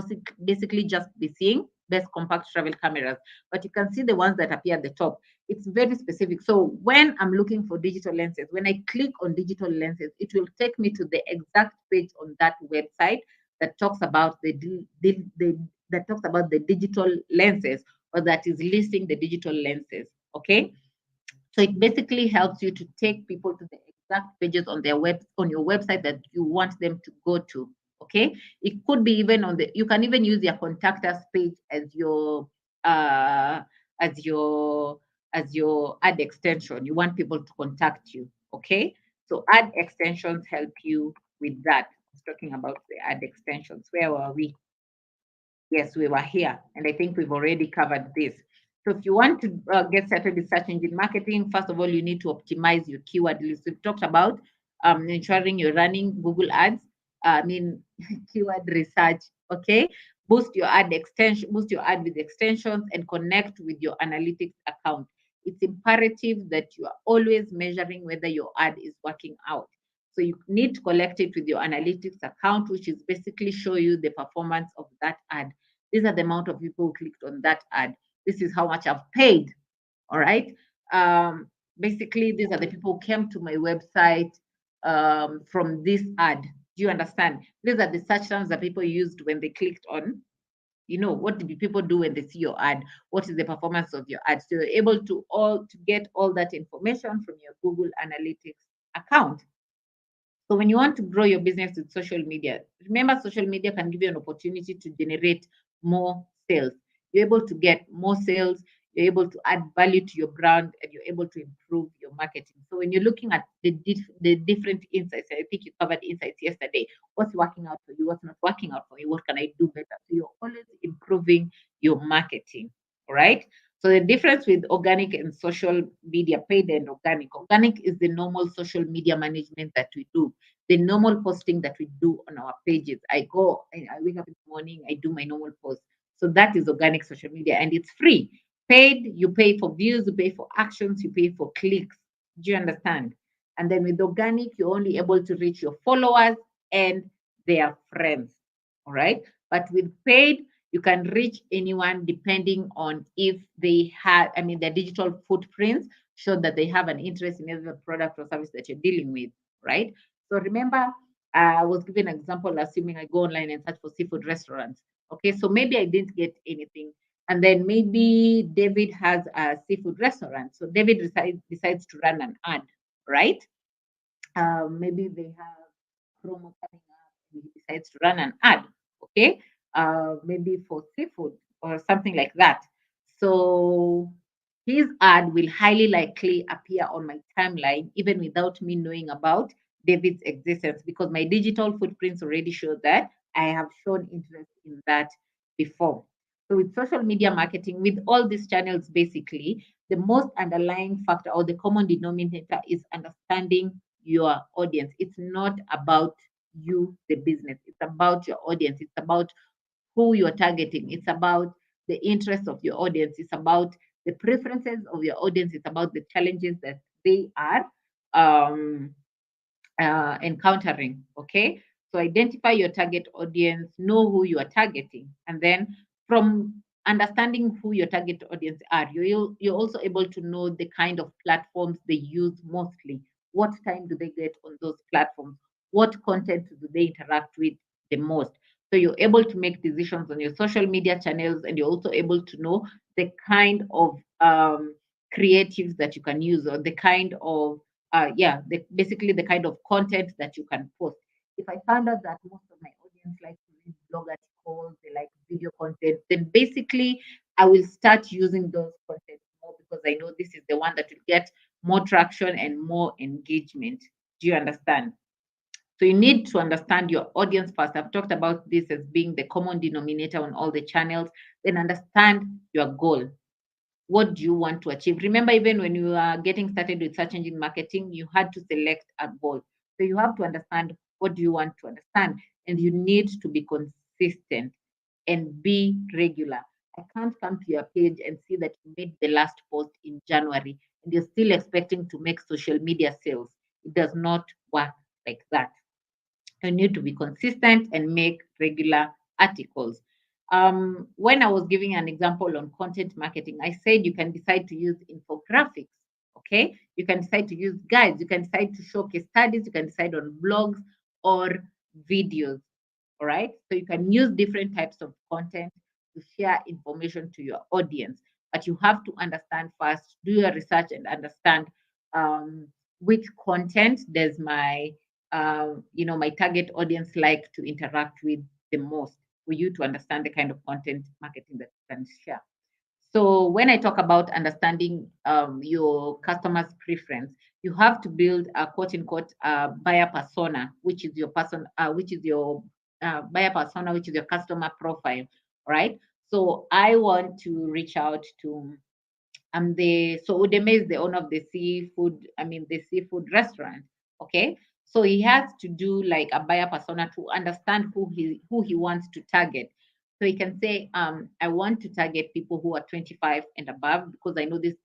basically just be seeing best compact travel cameras. But you can see the ones that appear at the top. It's very specific. So when I'm looking for digital lenses, when I click on digital lenses, it will take me to the exact page on that website that talks about that talks about the digital lenses, or that is listing the digital lenses. Okay. So it basically helps you to take people to the exact pages on your website that you want them to go to. Okay. It could be even you can even use your contact us page uh as your as your ad extension. You want people to contact you. Okay. So ad extensions help you with that. I was talking about the ad extensions. Where were we? Yes, we were here, and I think we've already covered this. So if you want to get started with search engine marketing, first of all, you need to optimize your keyword list. We've talked about ensuring you're running Google Ads, keyword research, okay? Boost your ad with extensions, and connect with your analytics account. It's imperative that you are always measuring whether your ad is working out. So you need to collect it with your analytics account, which is basically show you the performance of that ad. These are the amount of people who clicked on that ad. This is how much I've paid. All right. Basically, these are the people who came to my website from this ad. Do you understand? These are the search terms that people used when they clicked on. What do people do when they see your ad? What is the performance of your ad? So you're able to get all that information from your Google Analytics account. So when you want to grow your business with social media, remember social media can give you an opportunity to generate more sales. You're able to get more sales, you're able to add value to your brand, and you're able to improve your marketing. So when you're looking at the different insights, I think you covered insights yesterday. What's working out for you? What's not working out for you? What can I do better? So you're always improving your marketing. All right. So the difference with organic and social media, paid and organic. Organic is the normal social media management that we do, the normal posting that we do on our pages. I go and I wake up in the morning, I do my normal post. So that is organic social media and it's free. Paid, you pay for views, you pay for actions, you pay for clicks. Do you understand? And then with organic, you're only able to reach your followers and their friends. All right. But with paid, you can reach anyone depending on if they have, I mean, their digital footprints show that they have an interest in either product or service that you're dealing with, right? So remember, I was giving an example, assuming I go online and search for seafood restaurants. Okay, so maybe I didn't get anything. And then maybe David has a seafood restaurant. So David decides to run an ad, right? Maybe they have promo coming up and he decides to run an ad, okay? Maybe for seafood or something like that. So his ad will highly likely appear on my timeline even without me knowing about David's existence because my digital footprints already show that I have shown interest in that before. So with social media marketing, with all these channels, basically, the most underlying factor or the common denominator is understanding your audience. It's not about you, the business. It's about your audience. It's about who you're targeting. It's about the interests of your audience. It's about the preferences of your audience. It's about the challenges that they are um, encountering. Okay. So identify your target audience, know who you are targeting. And then from understanding who your target audience are, you're also able to know the kind of platforms they use mostly. What time do they get on those platforms? What content do they interact with the most? So you're able to make decisions on your social media channels and you're also able to know the kind of creatives that you can use or the kind of basically the kind of content that you can post. If I found out that most of my audience like to read blog articles, they like video content, then basically I will start using those content more because I know this is the one that will get more traction and more engagement. Do you understand? So you need to understand your audience first. I've talked about this as being the common denominator on all the channels. Then understand your goal. What do you want to achieve? Remember, even when you are getting started with search engine marketing, you had to select a goal. So you have to understand what do you want to understand, and you need to be consistent and be regular. I can't come to your page and see that you made the last post in January and you're still expecting to make social media sales. It does not work like that. You need to be consistent and make regular articles. When I was giving an example on content marketing, I said you can decide to use infographics. Okay, you can decide to use guides, you can decide to show case studies, you can decide on blogs or videos. All right, so you can use different types of content to share information to your audience, but you have to understand first, do your research and understand um, which content does my target audience like to interact with the most for you to understand the kind of content marketing that you can share. So when I talk about understanding your customer's preference, you have to build a quote unquote buyer persona, which is your buyer persona, which is your customer profile, right? So I want to reach out to Udeme is the owner of the seafood restaurant. Okay. So he has to do like a buyer persona to understand who he wants to target. So he can say, I want to target people who are 25 and above because I know these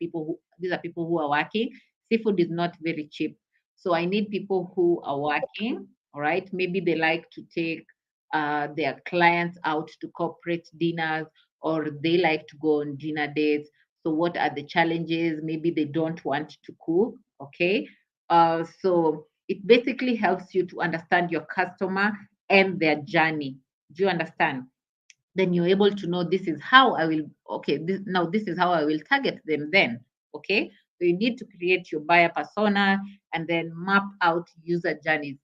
are people who are working. Seafood is not very cheap. So I need people who are working. All right. Maybe they like to take their clients out to corporate dinners or they like to go on dinner dates. So what are the challenges? Maybe they don't want to cook. Okay. So it basically helps you to understand your customer and their journey. Do you understand? Then you're able to know this is how I will, okay, this is how I will target them then. Okay. So you need to create your buyer persona and then map out user journeys.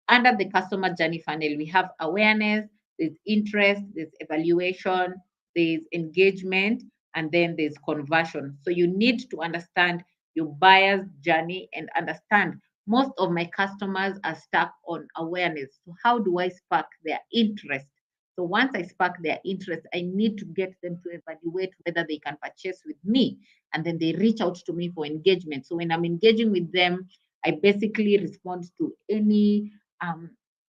Under the customer journey funnel, we have awareness, there's interest, there's evaluation, there's engagement, and then there's conversion. So you need to understand your buyer's journey and understand most of my customers are stuck on awareness. So how do I spark their interest? So once I spark their interest, I need to get them to evaluate whether they can purchase with me. And then they reach out to me for engagement. So when I'm engaging with them, I basically respond to any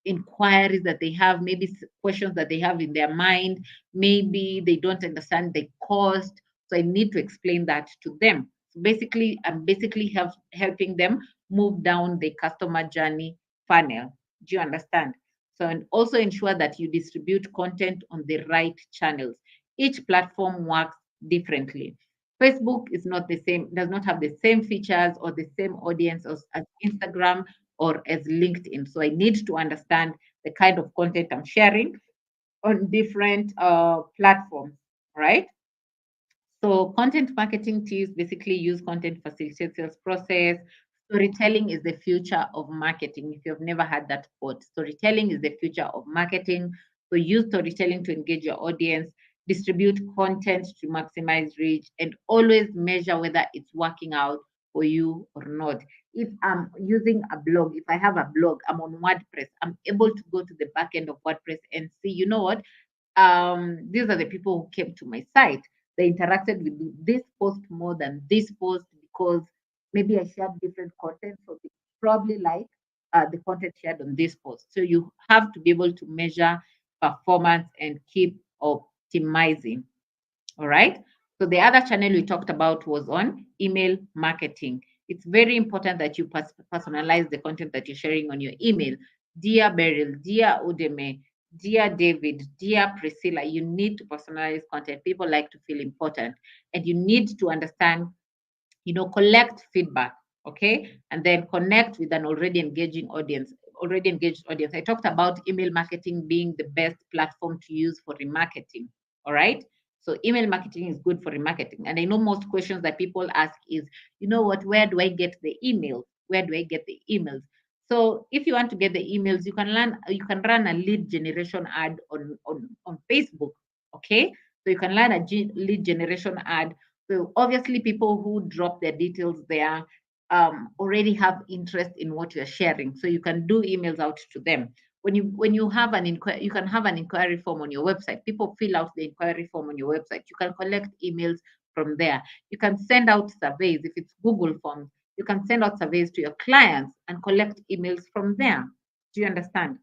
inquiries that they have, maybe questions that they have in their mind. Maybe they don't understand the cost. So I need to explain that to them. So basically, I'm basically helping them move down the customer journey funnel. Do you understand? So, and also ensure that you distribute content on the right channels. Each platform works differently. Facebook is not the same, does not have the same features or the same audience as Instagram or as LinkedIn. So I need to understand the kind of content I'm sharing on different platforms, right? So content marketing teams basically use content facilitate sales process. Storytelling is the future of marketing. If you've never had that quote, storytelling is the future of marketing. So use storytelling to engage your audience, distribute content to maximize reach, and always measure whether it's working out for you or not. If I'm using a blog, if I have a blog, I'm on WordPress, I'm able to go to the back end of WordPress and see, you know what, these are the people who came to my site. They interacted with this post more than this post because maybe I shared different content, so they probably like the content shared on this post. So you have to be able to measure performance and keep optimizing. All right. So the other channel we talked about was on email marketing. It's very important that you personalize the content that you're sharing on your email. Dear Beryl, dear Udeme, dear David, dear Priscilla, you need to personalize content. People like to feel important, and you need to understand, collect feedback, okay, and then connect with an already engaged audience. I talked about email marketing being the best platform to use for remarketing. All right. So email marketing is good for remarketing. And I know most questions that people ask is, where do I get the emails? Where do I get the emails? So if you want to get the emails, you can run a lead generation ad on Facebook. Okay. So you can run a lead generation ad. So obviously, people who drop their details there already have interest in what you're sharing. So you can do emails out to them. When you have an inquiry, you can have an inquiry form on your website. People fill out the inquiry form on your website. You can collect emails from there. You can send out surveys if it's Google Forms. You can send out surveys to your clients and collect emails from there. Do you understand?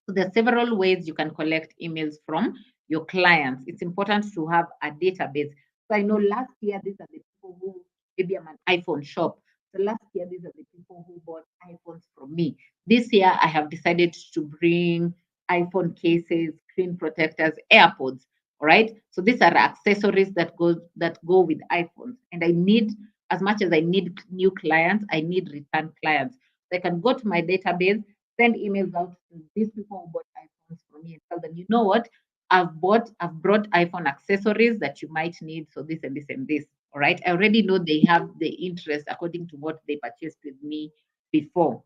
So there are several ways you can collect emails from your clients. It's important to have a database. So I know last year, these are the people who, maybe I'm an iPhone shop. So last year, these are the people who bought iPhones from me. This year, I have decided to bring iPhone cases, screen protectors, AirPods. All right. So these are accessories that go with iPhones. And I need, as much as I need new clients, I need return clients. So I can go to my database, send emails out to these people who bought iPhones from me and tell them, you know what, I've brought iPhone accessories that you might need. So this and this and this. All right. I already know they have the interest according to what they purchased with me before.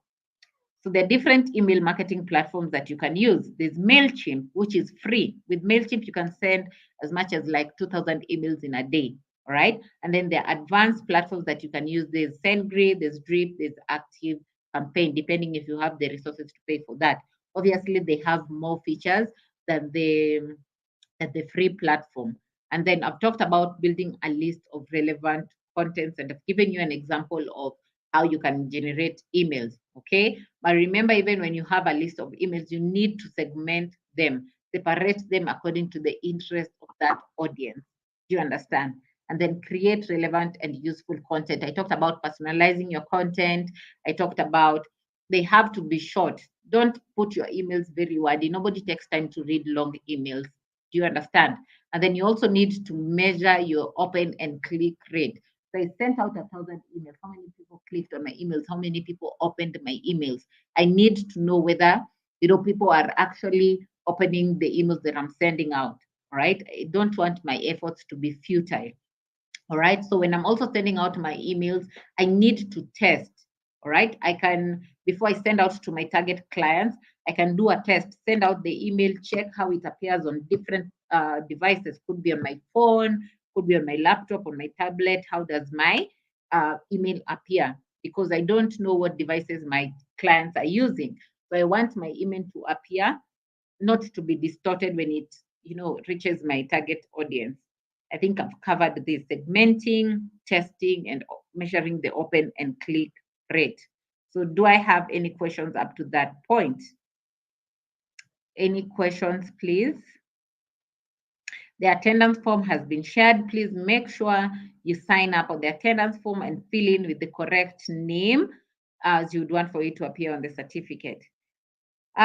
So there are different email marketing platforms that you can use. There's MailChimp, which is free. With MailChimp, you can send as much as like 2,000 emails in a day. All right. And then there are advanced platforms that you can use. There's SendGrid, there's Drip, there's Active Campaign, depending if you have the resources to pay for that. Obviously, they have more features than the free platform. And then I've talked about building a list of relevant contents, and I've given you an example of how you can generate emails. Okay. But remember, even when you have a list of emails, you need to segment them, separate them according to the interest of that audience. Do you understand? And then create relevant and useful content. I talked about personalizing your content. I talked about they have to be short. Don't put your emails very wordy. Nobody takes time to read long emails. Do you understand? And then you also need to measure your open and click rate. So I sent out 1,000 emails. How many people clicked on my emails? How many people opened my emails? I need to know whether people are actually opening the emails that I'm sending out. All right. I don't want my efforts to be futile. All right. So when I'm also sending out my emails, I need to test. All right. I can, before I send out to my target clients, I can do a test, send out the email, check how it appears on different devices. Could be on my phone, could be on my laptop, on my tablet. How does my email appear? Because I don't know what devices my clients are using. So I want my email to appear not to be distorted when it, reaches my target audience. I think I've covered this: segmenting, testing, and measuring the open and click rate. So do I have any questions up to that point? Any questions, please? The attendance form has been shared. Please make sure you sign up on the attendance form and fill in with the correct name as you'd want for it to appear on the certificate.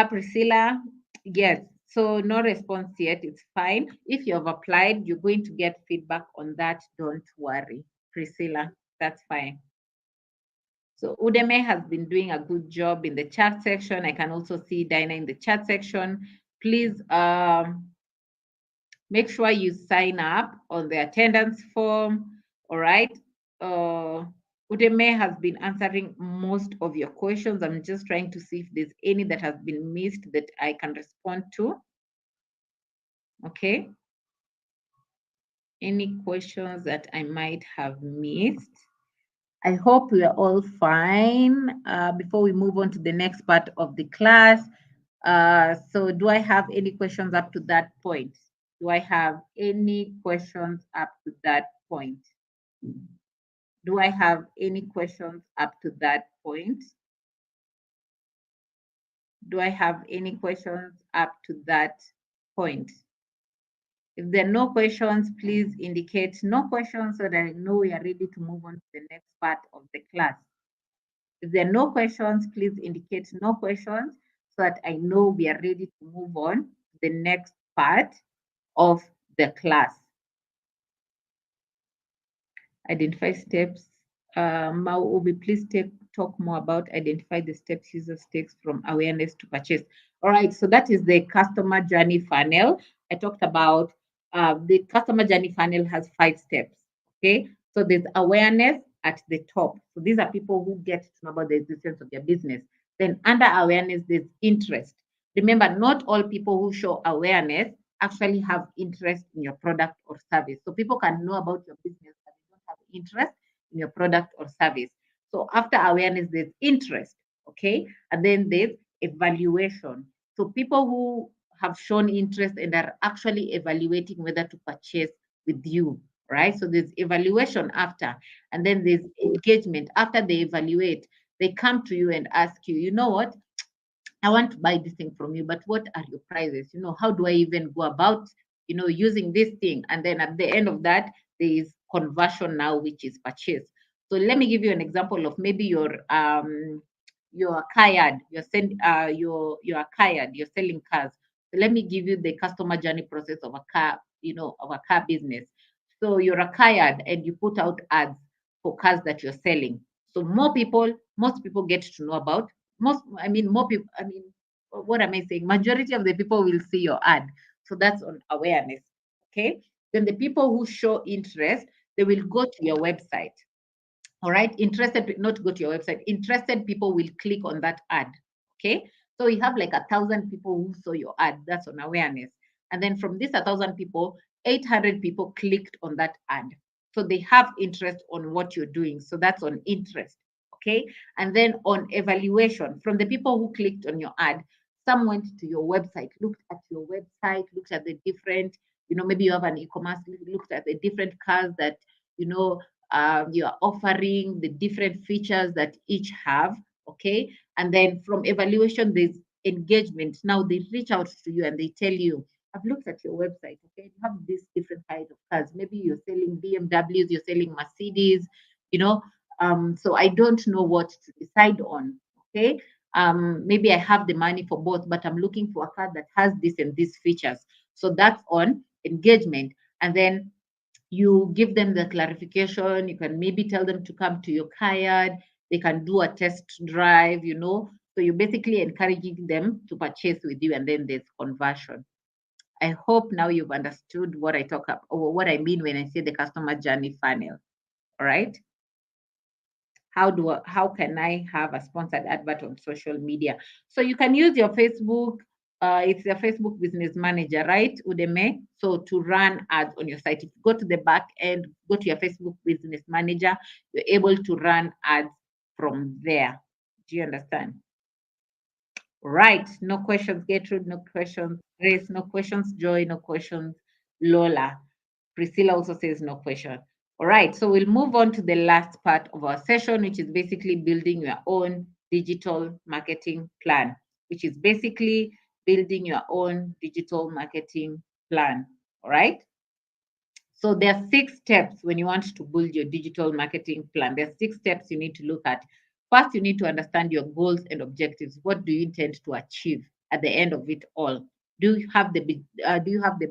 Priscilla, yes. So no response yet. It's fine. If you have applied, you're going to get feedback on that. Don't worry, Priscilla. That's fine. So Udemy has been doing a good job in the chat section. I can also see Dinah in the chat section. Please make sure you sign up on the attendance form. All right. Udemy has been answering most of your questions. I'm just trying to see if there's any that has been missed that I can respond to. Okay. Any questions that I might have missed? I hope we are all fine. Before we move on to the next part of the class, so do I have any questions up to that point? Do I have any questions up to that point? Do I have any questions up to that point? Do I have any questions up to that point? If there are no questions, please indicate no questions so that I know we are ready to move on to the next part of the class. If there are no questions, please indicate no questions so that I know we are ready to move on to the next part of the class. Identify steps. Mao Obi, please talk more about identify the steps users takes from awareness to purchase. All right, so that is the customer journey funnel. I talked about the customer journey funnel has 5 steps. Okay, so there's awareness at the top. So these are people who get to know about the existence of your business. Then under awareness, there's interest. Remember, not all people who show awareness actually have interest in your product or service. So people can know about your business, but they don't have interest in your product or service. So after awareness, there's interest, okay? And then there's evaluation. So people who have shown interest and are actually evaluating whether to purchase with you, right? So there's evaluation after, and then there's engagement. After they evaluate, they come to you and ask you, you know what? I want to buy this thing from you, but what are your prices? How do I even go about, using this thing? And then at the end of that, there is conversion now, which is purchase. So let me give you an example of maybe your car yard, you're a car yard, you're selling cars. So let me give you the customer journey process of a car, of a car business. So you're a car yard and you put out ads for cars that you're selling. So most people get to know about more people, what am I saying? Majority of the people will see your ad. So that's on awareness. Okay. Then the people who show interest, they will go to your website. All right. Not go to your website. Interested people will click on that ad. Okay. So you have like 1,000 people who saw your ad. That's on awareness. And then from this 1,000 people, 800 people clicked on that ad. So they have interest on what you're doing. So that's on interest. Okay. And then on evaluation, from the people who clicked on your ad, some went to your website, looked at your website, looked at the different, maybe you have an e-commerce, looked at the different cars that, you are offering, the different features that each have. Okay. And then from evaluation, there's engagement. Now they reach out to you and they tell you, I've looked at your website. Okay. You have these different kinds of cars. Maybe you're selling BMWs, you're selling Mercedes, so I don't know what to decide on. Okay. Maybe I have the money for both, but I'm looking for a car that has this and these features. So that's on engagement. And then you give them the clarification. You can maybe tell them to come to your car yard. They can do a test drive, So you're basically encouraging them to purchase with you, and then there's conversion. I hope now you've understood what I talk about or what I mean when I say the customer journey funnel. All right. How can I have a sponsored advert on social media? So you can use your Facebook. It's your Facebook Business Manager, right, Udemy? So to run ads on your site, if you go to the back end, go to your Facebook Business Manager, you're able to run ads from there. Do you understand? Right. No questions, Gertrude. No questions, Grace. No questions, Joy. No questions, Lola. Priscilla also says no question. All right. So we'll move on to the last part of our session, which is basically building your own digital marketing plan, which is basically building your own digital marketing plan. All right. So there are 6 steps when you want to build your digital marketing plan. There are 6 steps you need to look at. First, you need to understand your goals and objectives. What do you intend to achieve at the end of it all? Do you have the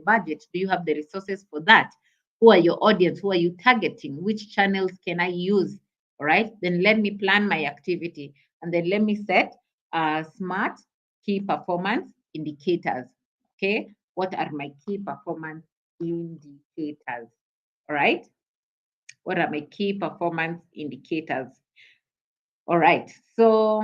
budget? Do you have the resources for that? Who are your audience? Who are you targeting? Which channels can I use? All right. Then let me plan my activity, and then let me set smart key performance indicators. Okay. What are my key performance indicators? All right. What are my key performance indicators? All right. So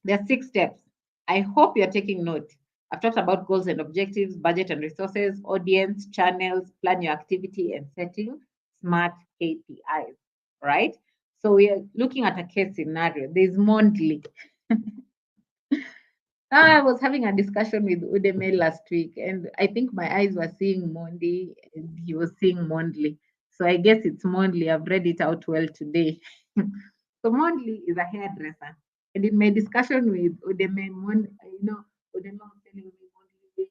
there are 6 steps. I hope you're taking note. I've talked about goals and objectives, budget and resources, audience, channels, plan your activity, and setting smart KPIs. Right. So we are looking at a case scenario. There's Mondly. I was having a discussion with Udemy last week, and I think my eyes were seeing Mondi, and he was seeing Mondly. So I guess it's Mondly. I've read it out well today. So Mondly is a hairdresser, and in my discussion with Udemy, Udemy was telling me Mondly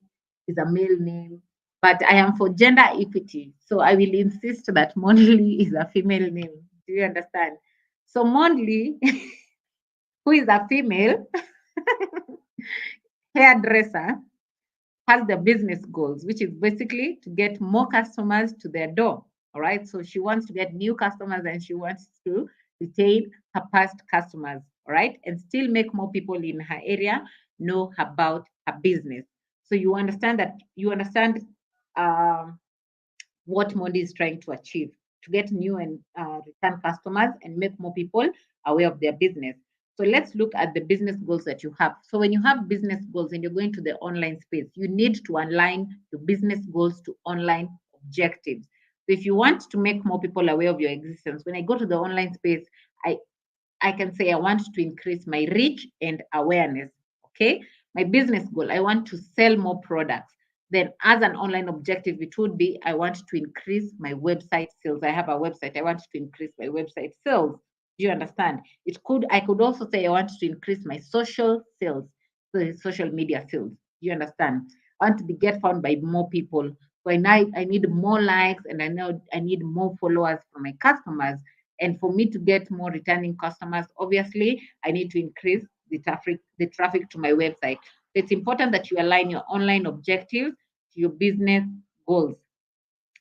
is a male name, but I am for gender equity, so I will insist that Mondly is a female name. Do you understand? So Mondly, who is a female hairdresser, has the business goals, which is basically to get more customers to their door. All right. So she wants to get new customers and she wants to retain her past customers. All right. And still make more people in her area know about her business. So you understand um, what Modi is trying to achieve to get new and return customers and make more people aware of their business. So let's look at the business goals that you have. So when you have business goals and you're going to the online space, you need to align your business goals to online objectives. So if you want to make more people aware of your existence, when I go to the online space, I I can say I want to increase my reach and awareness. Okay. My business goal, I want to sell more products. Then, as an online objective, it would be I want to increase my website sales. I have a website. I want to increase my website sales. Do you understand? I could also say I want to increase my social sales, so social media sales. Do you understand? I want to get found by more people. So I need more likes and I know I need more followers for my customers. And for me to get more returning customers, obviously, I need to increase the traffic to my website. It's important that you align your online objectives to your business goals.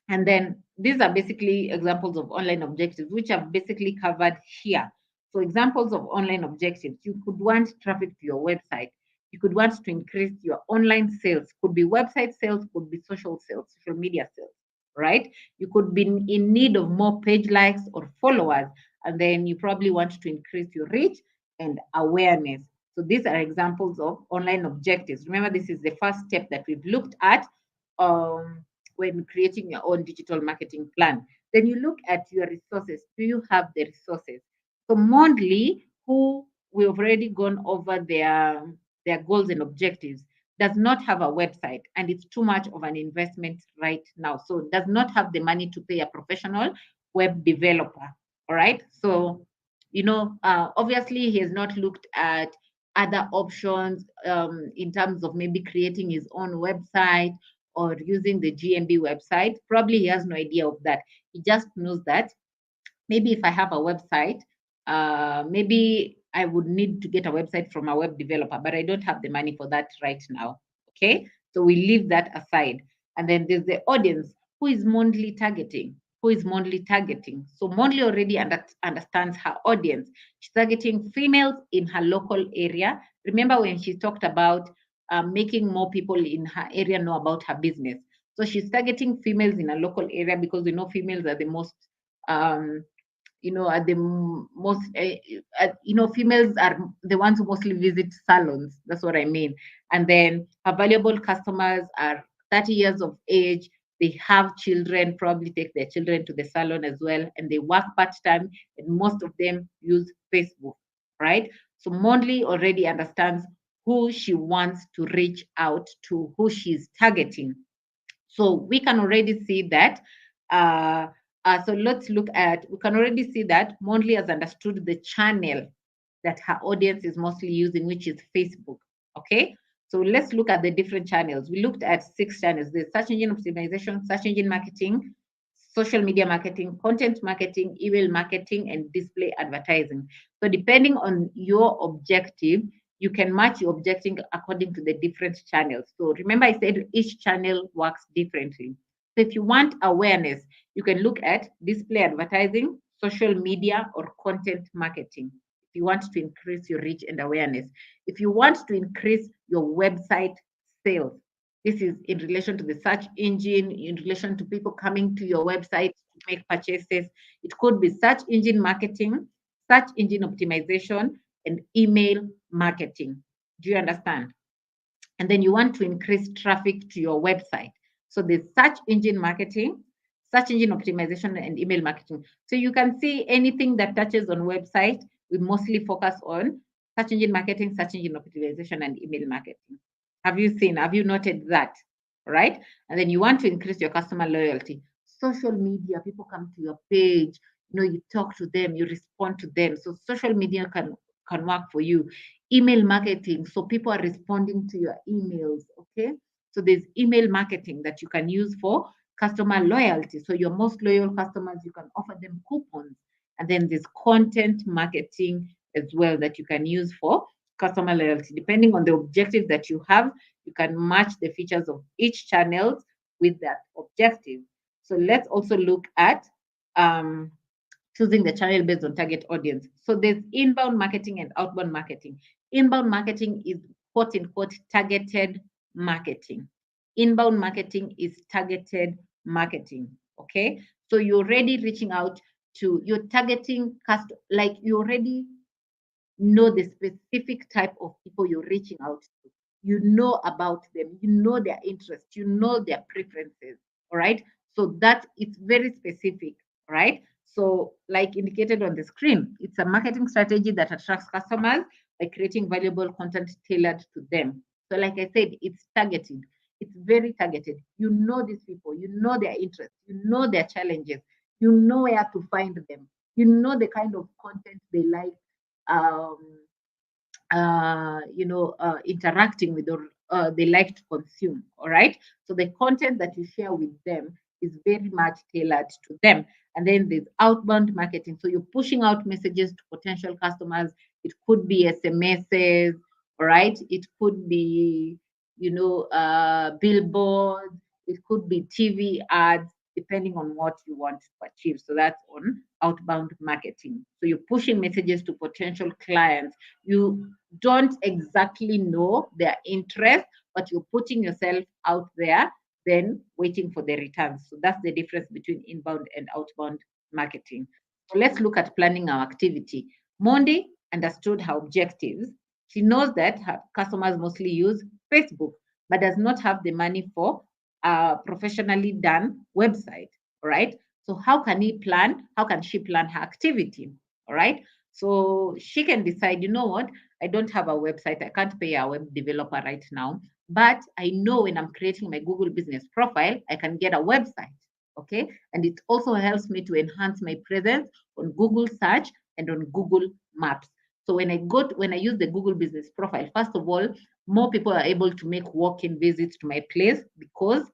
And then these are basically examples of online objectives, which are basically covered here. So examples of online objectives, you could want traffic to your website. You could want to increase your online sales. Could be website sales, could be social sales, social media sales, right? You could be in need of more page likes or followers, and then you probably want to increase your reach and awareness. So these are examples of online objectives. Remember, this is the first step that we've looked at. When creating your own digital marketing plan. Then you look at your resources. Do you have the resources? So Mondly, who we've already gone over their goals and objectives, does not have a website and it's too much of an investment right now. So does not have the money to pay a professional web developer. All right. So, obviously he has not looked at other options in terms of maybe creating his own website or using the GMB website. Probably he has no idea of that. He just knows that maybe if I have a website, maybe I would need to get a website from a web developer, but I don't have the money for that right now. Okay. So we leave that aside. And then there's the audience. Who is Mondly targeting? Who is Mondly targeting? So Mondly already understands her audience. She's targeting females in her local area. Remember when she talked about making more people in her area know about her business. So she's targeting females in a local area because we know females are the most um, are the most, females are the ones who mostly visit salons. That's what I mean. And then her valuable customers are 30 years of age. They have children, probably take their children to the salon as well, and they work part time, and most of them use Facebook, right? So Mondly already understands who she wants to reach out to, who she's targeting. So we can already see that. So let's look at, we can already see that Mondly has understood the channel that her audience is mostly using, which is Facebook. Okay. So let's look at the different channels. We looked at 6 channels. There's search engine optimization, search engine marketing, social media marketing, content marketing, email marketing, and display advertising. So depending on your objective, you can match your objective according to the different channels. So remember, I said each channel works differently. So if you want awareness, you can look at display advertising, social media, or content marketing. If you want to increase your reach and awareness, if you want to increase your website sales, this is in relation to the search engine, in relation to people coming to your website to make purchases. It could be search engine marketing, search engine optimization, and email marketing. Do you understand? And then you want to increase traffic to your website. So there's search engine marketing, search engine optimization, and email marketing. So you can see anything that touches on website, we mostly focus on search engine marketing, search engine optimization, and email marketing. Have you noted that? Right? And then you want to increase your customer loyalty. Social media, people come to your page, you talk to them, you respond to them. So social media can work for you. Email marketing, so people are responding to your emails. Okay, so there's email marketing that you can use for customer loyalty. So your most loyal customers, you can offer them coupons. And then there's content marketing as well that you can use for customer loyalty. Depending on the objective that you have, you can match the features of each channel with that objective. So let's also look at choosing the channel based on target audience. So there's inbound marketing and outbound marketing. Inbound marketing is quote unquote targeted marketing. Inbound marketing is targeted marketing. Okay. So you're already reaching out to, you're targeting like you already know the specific type of people you're reaching out to. You know about them, you know their interests, you know their preferences. All right. So that it's very specific, right? So, like indicated on the screen, it's a marketing strategy that attracts customers by creating valuable content tailored to them. So, like I said, it's targeted. It's very targeted. You know these people, you know their interests, you know their challenges, you know where to find them, you know the kind of content they like, um, interacting with, or they like to consume. All right. So the content that you share with them is very much tailored to them. And then there's outbound marketing. So you're pushing out messages to potential customers. It could be SMSs, all right. It could be, billboards. It could be TV ads, depending on what you want to achieve. So that's on outbound marketing. So you're pushing messages to potential clients. You don't exactly know their interest, but you're putting yourself out there, then waiting for the returns. So that's the difference between inbound and outbound marketing. So let's look at planning our activity. Monday understood her objectives. She knows that her customers mostly use Facebook, but does not have the money for a professionally done website. All right. So how can he plan? How can she plan her activity? All right. So she can decide, you know what, I don't have a website. I can't pay a web developer right now. But I know when I'm creating my Google business profile, I can get a website. Okay. And it also helps me to enhance my presence on Google search and on Google Maps. So when I use the Google business profile, first of all, more people are able to make walk-in visits to my place because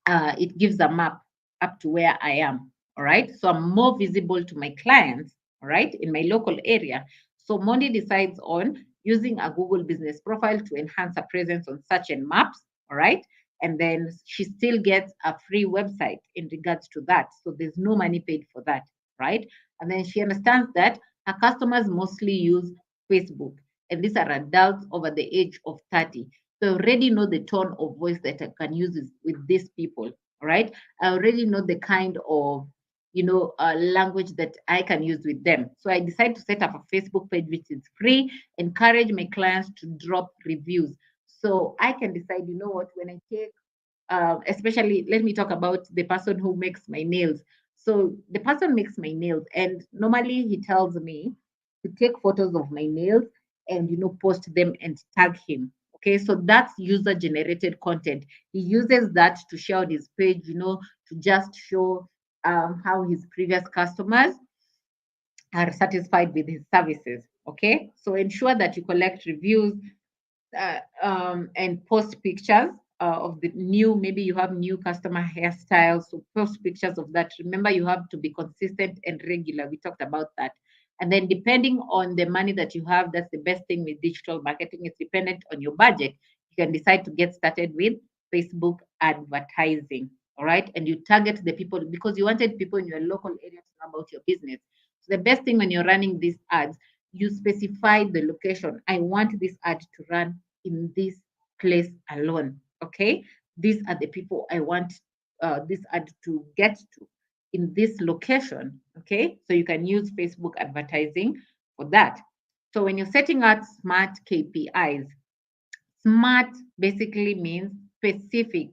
it gives a map up to where I am. All right. So I'm more visible to my clients, all right, in my local area. So Monday decides on using a Google business profile to enhance her presence on search and maps. All right. And then she still gets a free website in regards to that. So there's no money paid for that. Right. And then she understands that her customers mostly use Facebook. And these are adults over the age of 30. So I already know the tone of voice that I can use with these people. All right. I already know the kind of language that I can use with them. So I decide to set up a Facebook page which is free, encourage my clients to drop reviews. So I can decide, you know what, when I take, especially, let me talk about the person who makes my nails. So the person makes my nails, and normally he tells me to take photos of my nails and post them and tag him. Okay, so that's user generated content. He uses that to share on his page, to just show how his previous customers are satisfied with his services. Okay, so ensure that you collect reviews, and post pictures of the new, maybe you have new customer hairstyles, so post pictures of that. Remember, you have to be consistent and regular. We talked about that. And then depending on the money that you have, that's the best thing with digital marketing. It's dependent on your budget. You can decide to get started with Facebook advertising. All right. And you target the people because you wanted people in your local area to know about your business. So the best thing when you're running these ads, you specify the location. I want this ad to run in this place alone. Okay, these are the people I want this ad to get to in this location. Okay, so you can use Facebook advertising for that. So when you're setting out smart KPIs, smart basically means specific,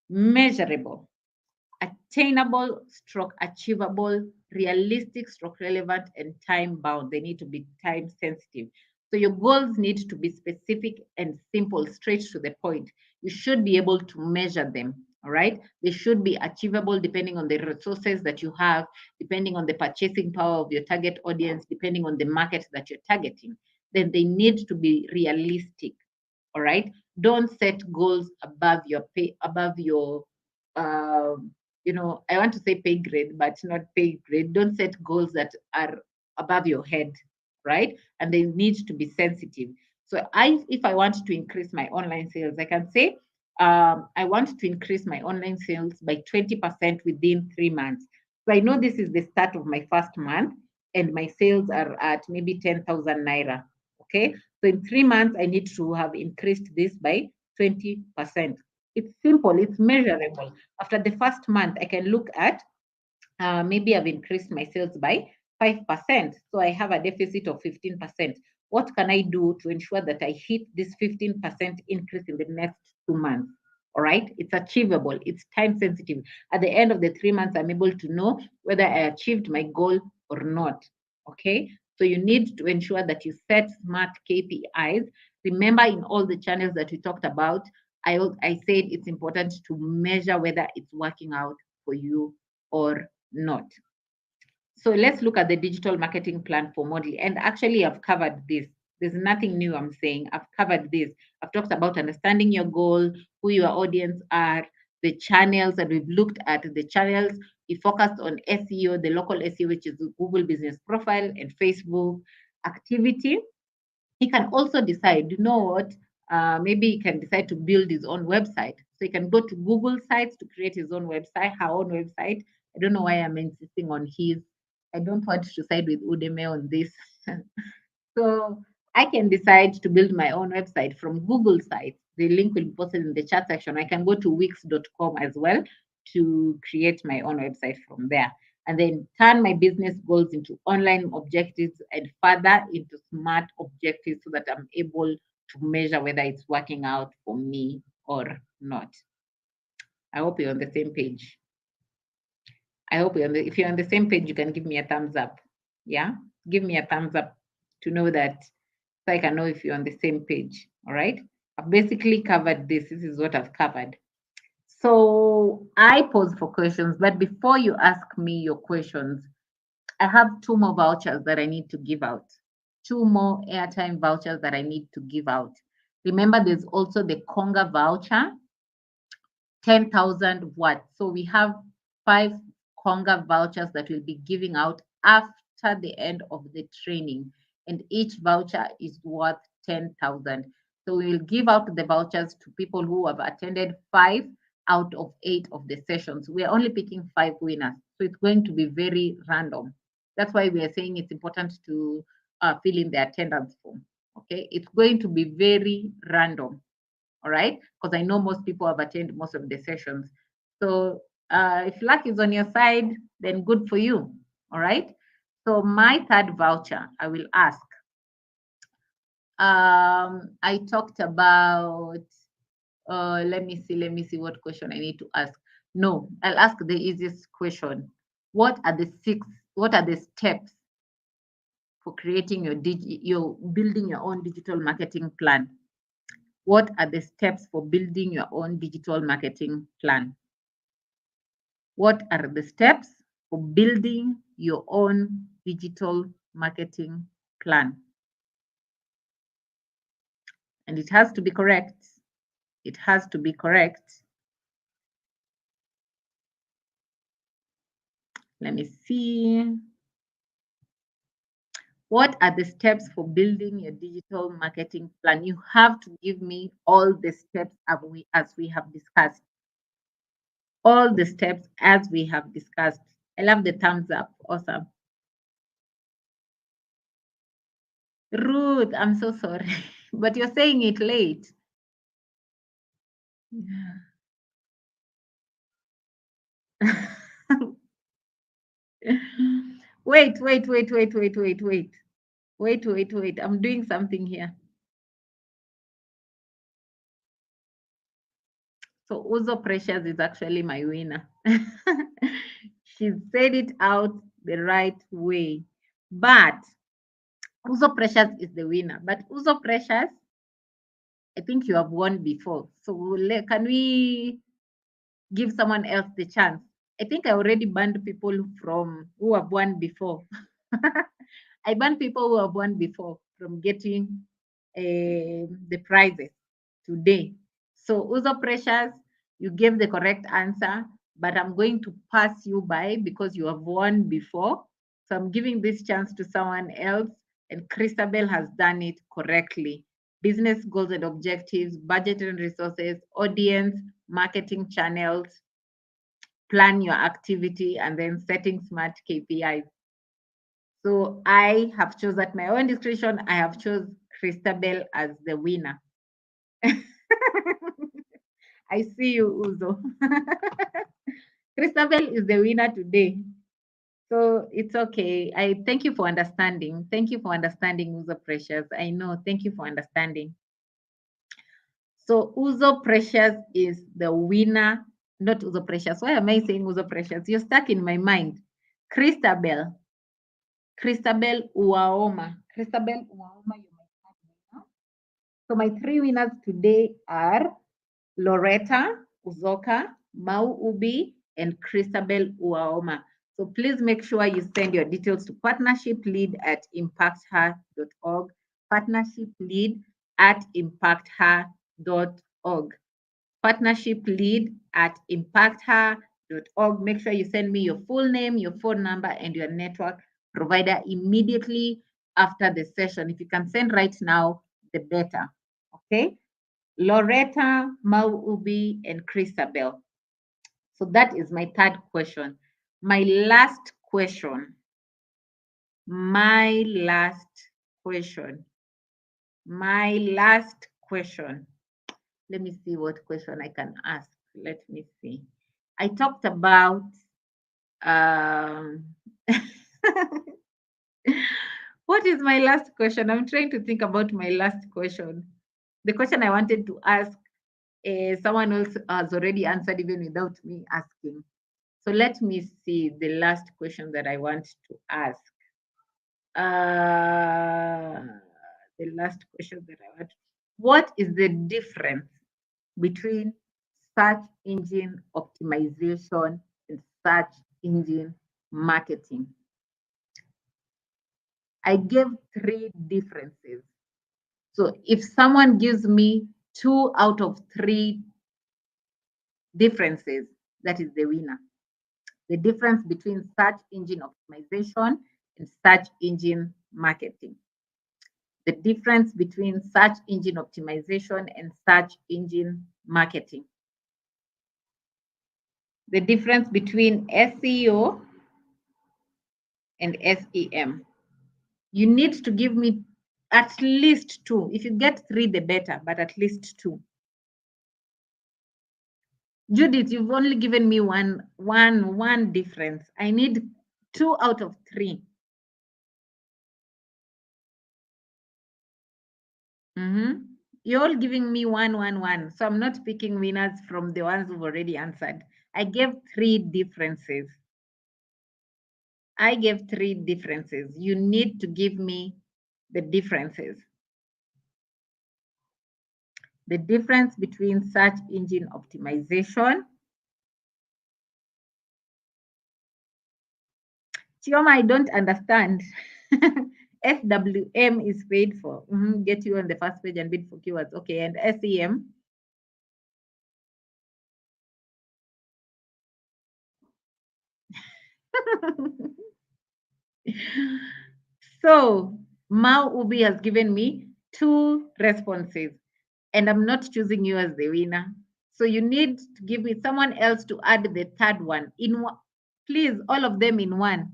measurable, attainable stroke achievable, realistic stroke relevant, and time bound. They need to be time sensitive. So your goals need to be specific and simple, straight to the point. You should be able to measure them. All right. They should be achievable depending on the resources that you have, depending on the purchasing power of your target audience, depending on the market that you're targeting. Then they need to be realistic. All right. Don't set goals above your pay, above your um, I want to say pay grade, but not pay grade. Don't set goals that are above your head, right? And they need to be sensitive. So if I want to increase my online sales, I can say, I want to increase my online sales by 20% within 3 months. So I know this is the start of my first month, and my sales are at maybe 10,000 naira. Okay. So in 3 months, I need to have increased this by 20%. It's simple, it's measurable. After the first month, I can look at maybe I've increased my sales by 5%. So I have a deficit of 15%. What can I do to ensure that I hit this 15% increase in the next 2 months? All right, it's achievable, it's time sensitive. At the end of the 3 months, I'm able to know whether I achieved my goal or not. Okay, so you need to ensure that you set smart KPIs. Remember, in all the channels that we talked about, I said it's important to measure whether it's working out for you or not. So let's look at the digital marketing plan for Model. And actually, I've covered this. There's nothing new I'm saying. I've covered this. I've talked about understanding your goal, who your audience are, the channels, and we've looked at the channels. We focused on SEO, the local SEO, which is Google Business Profile and Facebook activity. He can also decide, what, maybe he can decide to build his own website. So he can go to Google sites to create his own website, her own website. I don't know why I'm insisting on his. I don't want to side with Udemy on this. So I can decide to build my own website from Google sites. The link will be posted in the chat section. I can go to wix.com as well to create my own website from there. And then turn my business goals into online objectives and further into smart objectives so that I'm able to measure whether it's working out for me or not. I hope you're on the same page. I hope if you're on the same page, you can give me a thumbs up. Yeah, give me a thumbs up to know that, so I can know if you're on the same page. All right. I've basically covered this. This is what I've covered. So I pose for questions, but before you ask me your questions, I have 2 more vouchers that I need to give out. 2 more airtime vouchers that I need to give out. Remember, there's also the Conga voucher, 10,000 watts. So we have 5 Conga vouchers that we'll be giving out after the end of the training. And each voucher is worth 10,000. So we will give out the vouchers to people who have attended 5 out of 8 of the sessions. We are only picking 5 winners. So it's going to be very random. That's why we are saying it's important to fill in the attendance form. Okay, it's going to be very random. All right, because I know most people have attended most of the sessions. So if luck is on your side, then good for you. All right. So my third voucher, I will ask. I talked about. Let me see what question I need to ask. No, I'll ask the easiest question. What are the steps for creating your building your own digital marketing plan? What are the steps for building your own digital marketing plan? What are the steps for building your own digital marketing plan? And it has to be correct. It has to be correct. Let me see. What are the steps for building your digital marketing plan? You have to give me all the steps as we have discussed. All the steps as we have discussed. I love the thumbs up. Awesome. Ruth, I'm so sorry, but you're saying it late. Wait. I'm doing something here. So Uzo Precious is actually my winner. She said it out the right way. But Uzo Precious is the winner. But Uzo Precious, I think you have won before. So can we give someone else the chance? I think I already banned people who have won before. I banned people who have won before from getting the prizes today. So Uzo Precious, you gave the correct answer, but I'm going to pass you by because you have won before. So I'm giving this chance to someone else, and Christabel has done it correctly. Business goals and objectives, budget and resources, audience, marketing channels, plan your activity, and then setting smart KPIs. So I have chosen at my own discretion, I have chosen Christabel as the winner. I see you, Uzo. Christabel is the winner today. So it's okay. I thank you for understanding. Thank you for understanding, Uzo Precious. I know. Thank you for understanding. So Uzo Precious is the winner, not Uzo Precious. Why am I saying Uzo Precious? You're stuck in my mind. Christabel. Christabel Uwaoma. Christabel Uwaoma, you might have winner. So my three winners today are Loretta Uzoka, Mau Ubi, and Christabel Uwaoma. So please make sure you send your details to partnershiplead@impacther.org, partnershiplead@impacther.org, partnershiplead@impacther.org. Make sure you send me your full name, your phone number, and your network provider immediately after the session. If you can send right now, the better. Okay? Loretta, Mau-Ubi, and Christabel. So that is my third question. My last question. My last question. Let me see what question I can ask. Let me see. I talked about what is my last question? I'm trying to think about my last question. The question I wanted to ask, someone else has already answered even without me asking. So let me see the last question that I want to ask. The last question that I want. What is the difference between search engine optimization and search engine marketing? I gave three differences. So if someone gives me 2 out of 3 differences, that is the winner. The difference between search engine optimization and search engine marketing. The difference between search engine optimization and search engine marketing. The difference between SEO and SEM. You need to give me at least 2. If you get 3, the better, but at least 2. Judith, you've only given me one difference. I need 2 out of 3. You're all giving me one. So I'm not picking winners from the ones who've already answered. I gave 3 differences. I gave 3 differences. You need to give me the differences. The difference between search engine optimization. Chioma, I don't understand. SWM is paid for. Get you on the first page and bid for keywords. Okay, and SEM. So Mao Ubi has given me 2 responses, and I'm not choosing you as the winner. So you need to give me someone else to add the third one in one. Please, all of them in one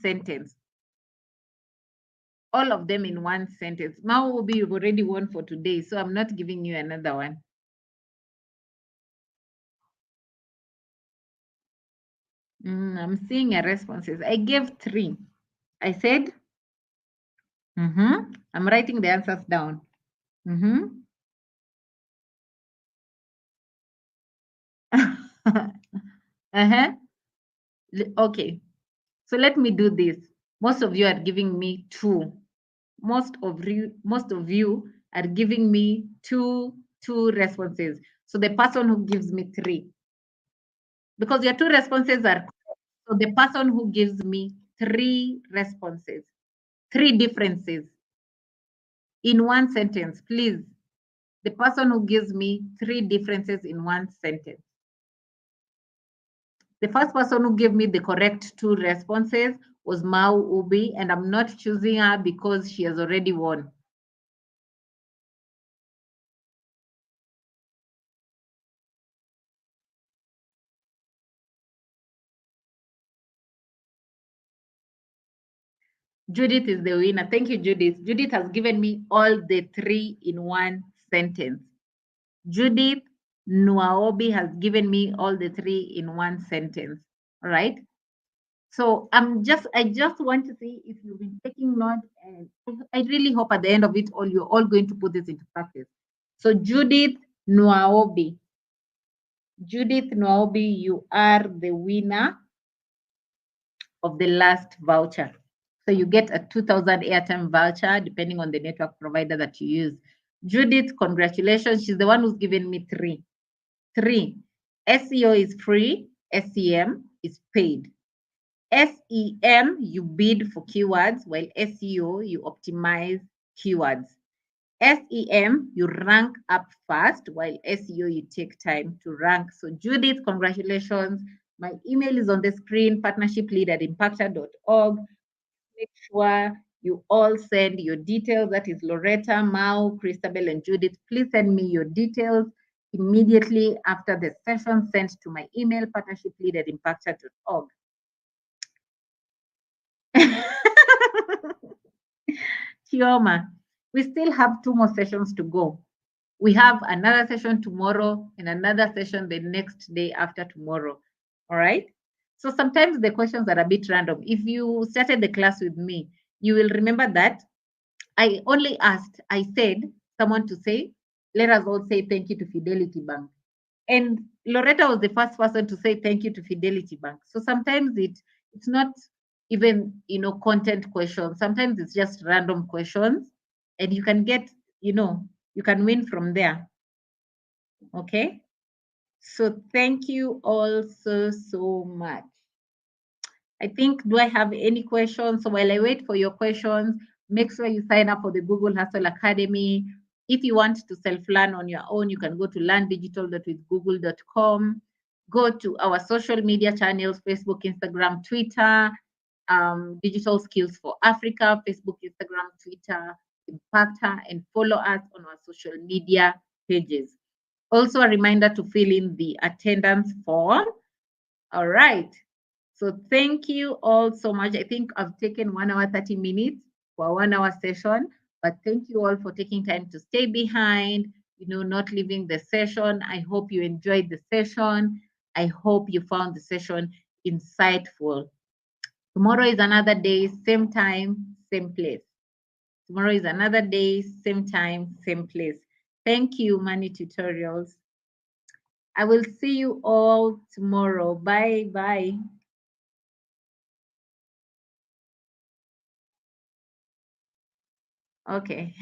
sentence. All of them in one sentence. Mao Ubi, you've already won for today, so I'm not giving you another one. I'm seeing your responses. I gave 3. I said, I'm writing the answers down. uh-huh. Okay. So let me do this. Most of you are giving me 2. Most of you are giving me two responses. So the person who gives me 3, because your 2 responses are correct. So the person who gives me 3 responses, 3 differences in one sentence, please. The person who gives me 3 differences in one sentence. The first person who gave me the correct 2 responses was Mau Ubi, and I'm not choosing her because she has already won. Judith is the winner. Thank you, Judith. Judith has given me all the 3 in one sentence. Judith Nuaobi has given me all the 3 in one sentence. All right. So I just want to see if you've been taking notes, and I really hope at the end of it all, you're all going to put this into practice. So Judith Nuaobi, you are the winner of the last voucher. So you get a 2,000 airtime voucher depending on the network provider that you use. Judith, congratulations. She's the one who's given me 3. 3. SEO is free. SEM is paid. SEM, you bid for keywords, while SEO, you optimize keywords. SEM, you rank up fast, while SEO, you take time to rank. So Judith, congratulations. My email is on the screen, partnershiplead@impactor.org. Make sure you all send your details. That is Loretta, Mau, Christabel, and Judith. Please send me your details immediately after the session. Sent to my email, partnershiplead@impactor.org. Chioma, we still have 2 more sessions to go. We have another session tomorrow and another session the next day after tomorrow. All right. So sometimes the questions are a bit random. If you started the class with me, you will remember that I said someone to say, let us all say thank you to Fidelity Bank. And Loretta was the first person to say thank you to Fidelity Bank. So sometimes it's not even content questions. Sometimes it's just random questions, and you can get you can win from there. Okay. So thank you all so much. I think, do I have any questions? So while I wait for your questions, make sure you sign up for the Google Hustle Academy. If you want to self-learn on your own, you can go to learndigital.withgoogle.com. Go to our social media channels, Facebook, Instagram, Twitter, Digital Skills for Africa, Facebook, Instagram, Twitter, Impactor, and follow us on our social media pages. Also, a reminder to fill in the attendance form. All right. So thank you all so much. I think I've taken 1 hour, 30 minutes for a 1 hour session, but thank you all for taking time to stay behind, not leaving the session. I hope you enjoyed the session. I hope you found the session insightful. Tomorrow is another day, same time, same place. Tomorrow is another day, same time, same place. Thank you, Money Tutorials. I will see you all tomorrow. Bye. Okay.